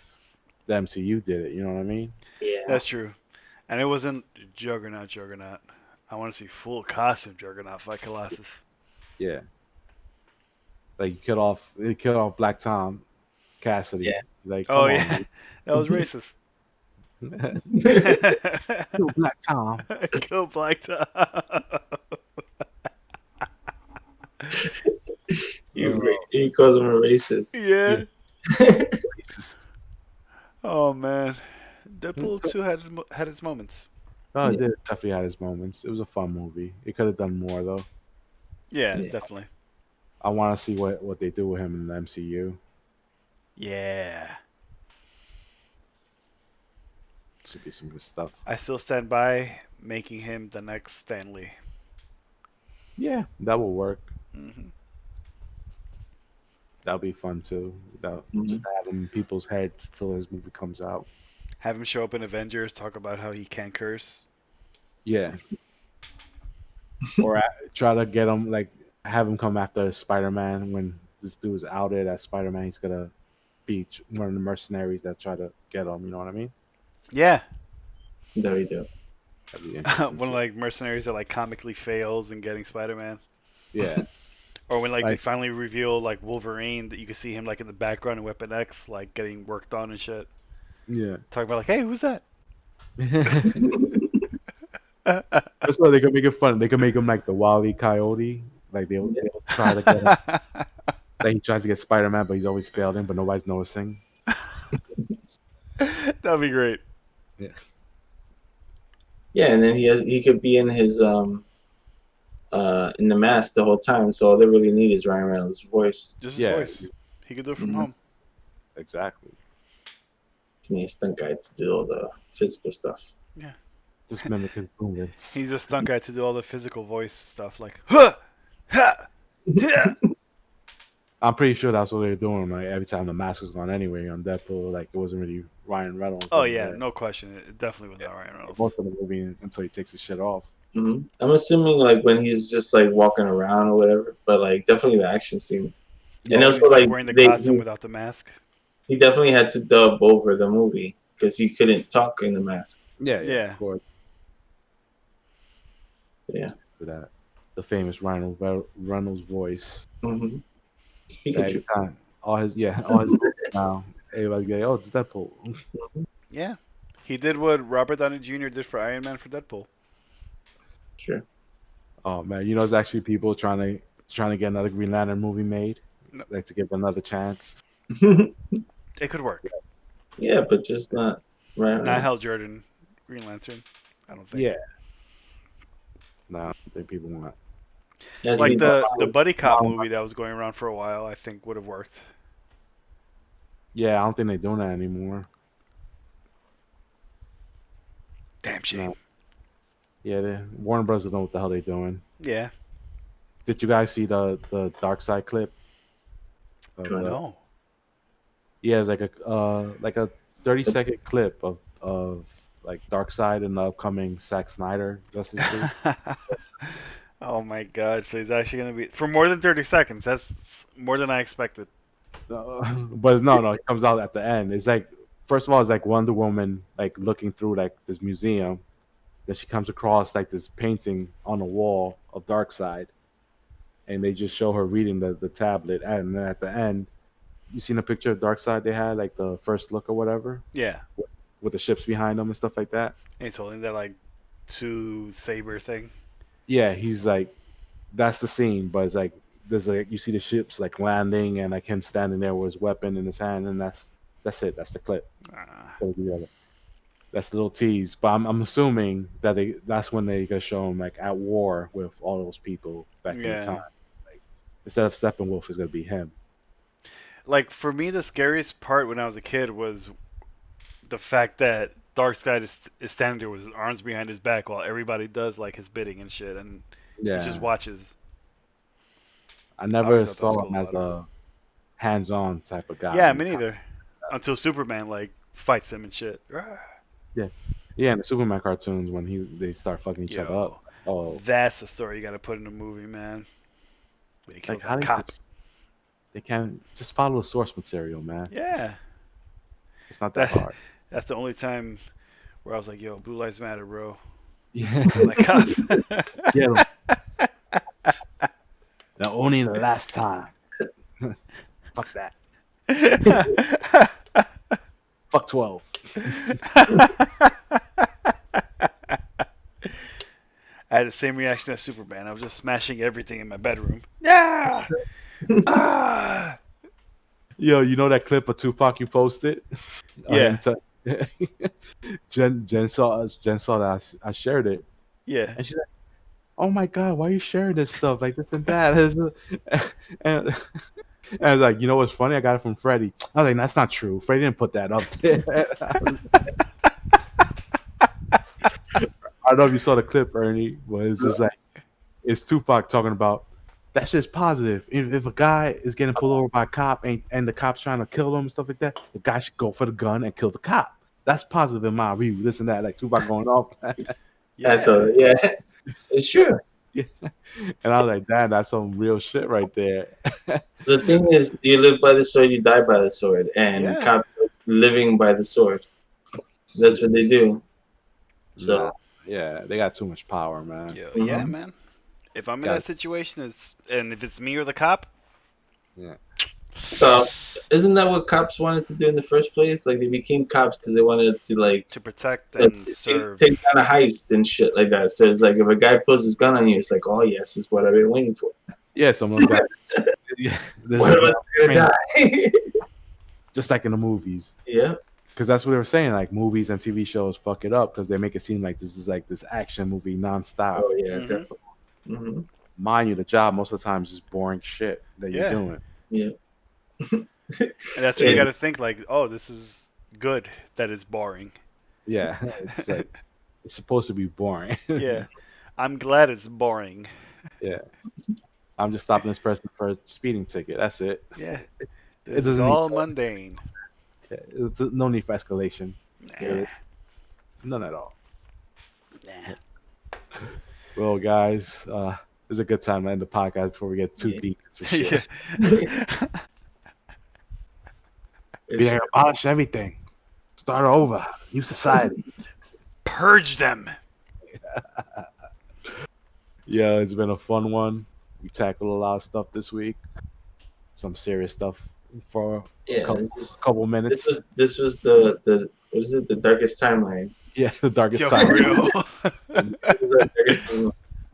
[SPEAKER 1] the MCU did it. You know what I mean?
[SPEAKER 3] Yeah.
[SPEAKER 2] That's true. And it wasn't Juggernaut. I want to see full costume Juggernaut fight Colossus.
[SPEAKER 1] Yeah. Like it killed off Black Tom Cassidy.
[SPEAKER 3] Yeah.
[SPEAKER 1] Like,
[SPEAKER 2] Oh
[SPEAKER 1] come
[SPEAKER 2] yeah, that was racist.
[SPEAKER 1] on. Kill Black Tom.
[SPEAKER 2] Kill Black Tom.
[SPEAKER 3] He calls him a racist.
[SPEAKER 2] Yeah.
[SPEAKER 1] Racist.
[SPEAKER 2] Oh man, Deadpool 2 had its moments.
[SPEAKER 1] Oh, it did definitely had its moments. It was a fun movie. It could have done more though.
[SPEAKER 2] Yeah,
[SPEAKER 3] Yeah.
[SPEAKER 2] definitely.
[SPEAKER 1] I want to see what they do with him in the MCU.
[SPEAKER 2] Yeah.
[SPEAKER 1] Should be some good stuff.
[SPEAKER 2] I still stand by making him the next Stan Lee.
[SPEAKER 1] Yeah, that will work.
[SPEAKER 2] Mm-hmm.
[SPEAKER 1] That'll be fun too. Just have him in people's heads till his movie comes out.
[SPEAKER 2] Have him show up in Avengers, talk about how he can't curse.
[SPEAKER 1] Yeah. Or try to get him have him come after Spider-Man when this dude's outed as Spider-Man. He's gonna be one of the mercenaries that try to get him. You know what I mean?
[SPEAKER 2] Yeah.
[SPEAKER 3] There we go.
[SPEAKER 1] That'd be interesting,
[SPEAKER 2] One of
[SPEAKER 1] too.
[SPEAKER 2] like mercenaries that like comically fails in getting Spider-Man.
[SPEAKER 1] Yeah.
[SPEAKER 2] Or when like they
[SPEAKER 1] Like-
[SPEAKER 2] finally reveal like Wolverine, that you can see him like in the background in Weapon X, like getting worked on and shit.
[SPEAKER 1] Yeah.
[SPEAKER 2] Talking about like, hey, who's that?
[SPEAKER 1] That's why they can make it fun. They can make him like the Wile E. Coyote. Like they'll try to get him. Like he tries to get Spider-Man, but he's always failed him, but nobody's noticing.
[SPEAKER 2] That'd be great.
[SPEAKER 3] Yeah, and then he could be in his in the mask the whole time, so all they really need is Ryan Reynolds' voice.
[SPEAKER 2] Just his
[SPEAKER 1] Yeah.
[SPEAKER 2] voice. He could do it from
[SPEAKER 3] Mhm.
[SPEAKER 2] home.
[SPEAKER 1] Exactly.
[SPEAKER 3] He needs a stunt guy to do all the physical stuff.
[SPEAKER 1] Just mimic his movements.
[SPEAKER 2] He's a stunt guy to do all the physical voice stuff, like huh, ha, yeah.
[SPEAKER 1] I'm pretty sure that's what they were doing. Like every time the mask was gone anyway on Deadpool, like it wasn't really Ryan Reynolds.
[SPEAKER 2] Oh
[SPEAKER 1] over
[SPEAKER 2] yeah,
[SPEAKER 1] there.
[SPEAKER 2] no question. It definitely was not Ryan Reynolds.
[SPEAKER 1] Most of the movie until he takes his shit off.
[SPEAKER 3] I'm assuming like when he's just like walking around or whatever, but like definitely the action scenes. And
[SPEAKER 2] He's,
[SPEAKER 3] also like
[SPEAKER 2] wearing the
[SPEAKER 3] they-
[SPEAKER 2] costume without the mask.
[SPEAKER 3] he definitely had to dub over the movie because he couldn't talk in the mask.
[SPEAKER 1] Yeah,
[SPEAKER 2] Yeah.
[SPEAKER 1] of course.
[SPEAKER 3] Yeah.
[SPEAKER 1] For that, the famous Reynolds voice.
[SPEAKER 3] Mm-hmm.
[SPEAKER 1] That every time, all his now everybody go, oh, it's Deadpool.
[SPEAKER 2] Yeah, he did what Robert Downey Jr. did for Iron Man for Deadpool.
[SPEAKER 3] Sure.
[SPEAKER 1] Oh man, there's actually people trying to get another Green Lantern movie made,
[SPEAKER 2] No.
[SPEAKER 1] like to give another chance.
[SPEAKER 2] It could work.
[SPEAKER 3] Yeah, but just not Ryan
[SPEAKER 2] Not Hal
[SPEAKER 3] Reynolds.
[SPEAKER 2] Jordan, Green Lantern. I don't think.
[SPEAKER 1] Yeah. No, I don't think people want.
[SPEAKER 3] It has to
[SPEAKER 2] Like
[SPEAKER 3] be
[SPEAKER 2] the buddy cop
[SPEAKER 1] Wow.
[SPEAKER 2] movie that was going around for a while, I think would have worked.
[SPEAKER 1] Yeah, I don't think they're doing that anymore.
[SPEAKER 2] Damn shame.
[SPEAKER 1] No. Yeah, Warner Bros. Don't know what the hell they're doing.
[SPEAKER 2] Yeah.
[SPEAKER 1] Did you guys see the Dark Side clip?
[SPEAKER 2] No.
[SPEAKER 1] Yeah, it's like a 30-second clip of like Dark Side in the upcoming Zack Snyder Justice League.
[SPEAKER 2] Oh my god! So he's actually gonna be for more than 30 seconds. That's more than I expected.
[SPEAKER 1] But no, it comes out at the end. It's like first of all, it's like Wonder Woman like looking through like this museum. Then she comes across like this painting on the wall of Dark Side, and they just show her reading the tablet. And then at the end, you seen a picture of Dark Side they had, like the first look or whatever,
[SPEAKER 2] Yeah.
[SPEAKER 1] with the ships behind them and stuff like that.
[SPEAKER 2] And he's holding that like two saber thing.
[SPEAKER 1] Yeah, he's like, that's the scene, but it's like there's like you see the ships like landing and like him standing there with his weapon in his hand, and that's it. That's the clip. So that's the little tease. But I'm assuming that that's when they gonna show him like at war with all those people back in the time. Like instead of Steppenwolf, it's gonna be him.
[SPEAKER 2] Like for me, the scariest part when I was a kid was the fact that Darkseid is standing there with his arms behind his back while everybody does like his bidding and shit, and he just watches.
[SPEAKER 1] I never saw him as a hands-on type of guy.
[SPEAKER 2] Yeah, me neither. Until Superman like fights him and shit.
[SPEAKER 1] Yeah, in the Superman cartoons when they start fucking each other up. Oh,
[SPEAKER 2] that's the story you got to put in a movie, man. When he kills
[SPEAKER 1] like,
[SPEAKER 2] cop.
[SPEAKER 1] They can't just follow the source material, man.
[SPEAKER 2] Yeah,
[SPEAKER 1] it's not that hard.
[SPEAKER 2] That's the only time where I was like, "Yo, Blue Lives Matter, bro."
[SPEAKER 1] Yeah.
[SPEAKER 2] Like, cop.
[SPEAKER 1] Yeah. Now only the last time. Fuck that. Fuck 12.
[SPEAKER 2] I had the same reaction as Superman. I was just smashing everything in my bedroom. Yeah.
[SPEAKER 1] Yo, you know that clip of Tupac you posted?
[SPEAKER 2] Yeah.
[SPEAKER 1] Jen saw that I shared it.
[SPEAKER 2] Yeah.
[SPEAKER 1] And she's like, "Oh my god, why are you sharing this stuff like this and that?" and I was like, "You know what's funny? I got it from Freddie." I was like, "That's not true. Freddie didn't put that up there." I don't know if you saw the clip, Ernie, but it's just like it's Tupac talking about that shit's positive. If a guy is getting pulled over by a cop and the cop's trying to kill him and stuff like that, the guy should go for the gun and kill the cop. That's positive in my view. This and that, like Tupac going off.
[SPEAKER 3] Yeah, it's true.
[SPEAKER 1] Yeah. And I was like, "Damn, that's some real shit right there."
[SPEAKER 3] The thing is, you live by the sword, you die by the sword, and cops are living by the sword. That's what they do. So
[SPEAKER 1] yeah, they got too much power, man.
[SPEAKER 2] Yeah, man. If I'm in that situation, if it's me or the cop.
[SPEAKER 1] Yeah.
[SPEAKER 3] So, isn't that what cops wanted to do in the first place? Like they became cops because they wanted to
[SPEAKER 2] protect and serve,
[SPEAKER 3] take down a heist and shit like that. So it's like if a guy pulls his gun on you, it's like, oh yes, this is what I've been waiting for.
[SPEAKER 1] Yeah, someone got. Yeah,
[SPEAKER 3] one of us is gonna die.
[SPEAKER 1] Just like in the movies.
[SPEAKER 3] Yeah.
[SPEAKER 1] Because that's what they were saying. Like movies and TV shows fuck it up because they make it seem like this is like this action movie nonstop.
[SPEAKER 3] Oh yeah, definitely. Mm-hmm.
[SPEAKER 1] Mind you, the job most of the time is just boring shit that you're doing.
[SPEAKER 3] Yeah.
[SPEAKER 2] And that's what you got to think. Like, oh, this is good that it's boring.
[SPEAKER 1] Yeah, it's like it's supposed to be boring.
[SPEAKER 2] Yeah, I'm glad it's boring.
[SPEAKER 1] Yeah, I'm just stopping this person for a speeding ticket. That's it.
[SPEAKER 2] Yeah,
[SPEAKER 1] it doesn't.
[SPEAKER 2] All mundane.
[SPEAKER 1] Yeah, it's no need for escalation.
[SPEAKER 2] Nah.
[SPEAKER 1] None at all.
[SPEAKER 2] Nah.
[SPEAKER 1] Well, guys, it's a good time to end the podcast before we get too deep into shit. Yeah, abolish everything. Start over. New society.
[SPEAKER 2] Purge them.
[SPEAKER 1] Yeah, it's been a fun one. We tackled a lot of stuff this week. Some serious stuff for a couple minutes.
[SPEAKER 3] This was the what is it? The darkest timeline.
[SPEAKER 1] Yeah, the darkest timeline.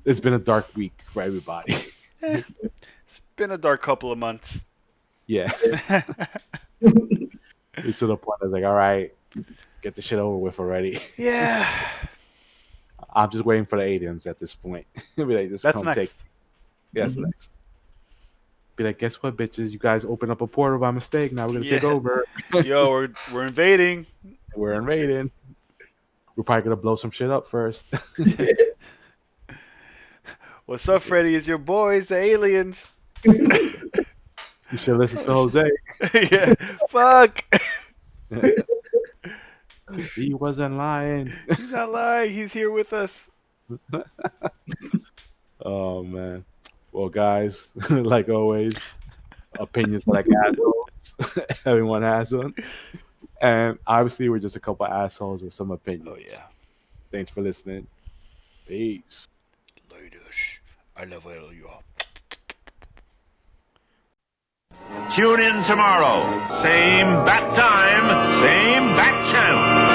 [SPEAKER 1] It's been a dark week for everybody.
[SPEAKER 2] It's been a dark couple of months.
[SPEAKER 1] Yeah. It's to the point I was like, all right, get the shit over with already.
[SPEAKER 2] Yeah.
[SPEAKER 1] I'm just waiting for the aliens at this point. Be like, just
[SPEAKER 2] that's next.
[SPEAKER 1] Next. Be like, guess what, bitches? You guys open up a portal by mistake. Now we're gonna take over.
[SPEAKER 2] Yo, we're invading.
[SPEAKER 1] We're invading. We're probably gonna blow some shit up first.
[SPEAKER 2] What's up, Freddy? It's your boys, the aliens.
[SPEAKER 1] You should listen to Jose.
[SPEAKER 2] Yeah, fuck.
[SPEAKER 1] He wasn't lying.
[SPEAKER 2] He's not lying. He's here with us.
[SPEAKER 1] Oh man. Well, guys, like always, opinions are like assholes. Everyone has them, and obviously, we're just a couple assholes with some opinions.
[SPEAKER 2] Oh yeah.
[SPEAKER 1] Thanks for listening. Peace.
[SPEAKER 2] Later. I love all you all.
[SPEAKER 4] Tune in tomorrow. Same bat time, same bat channel.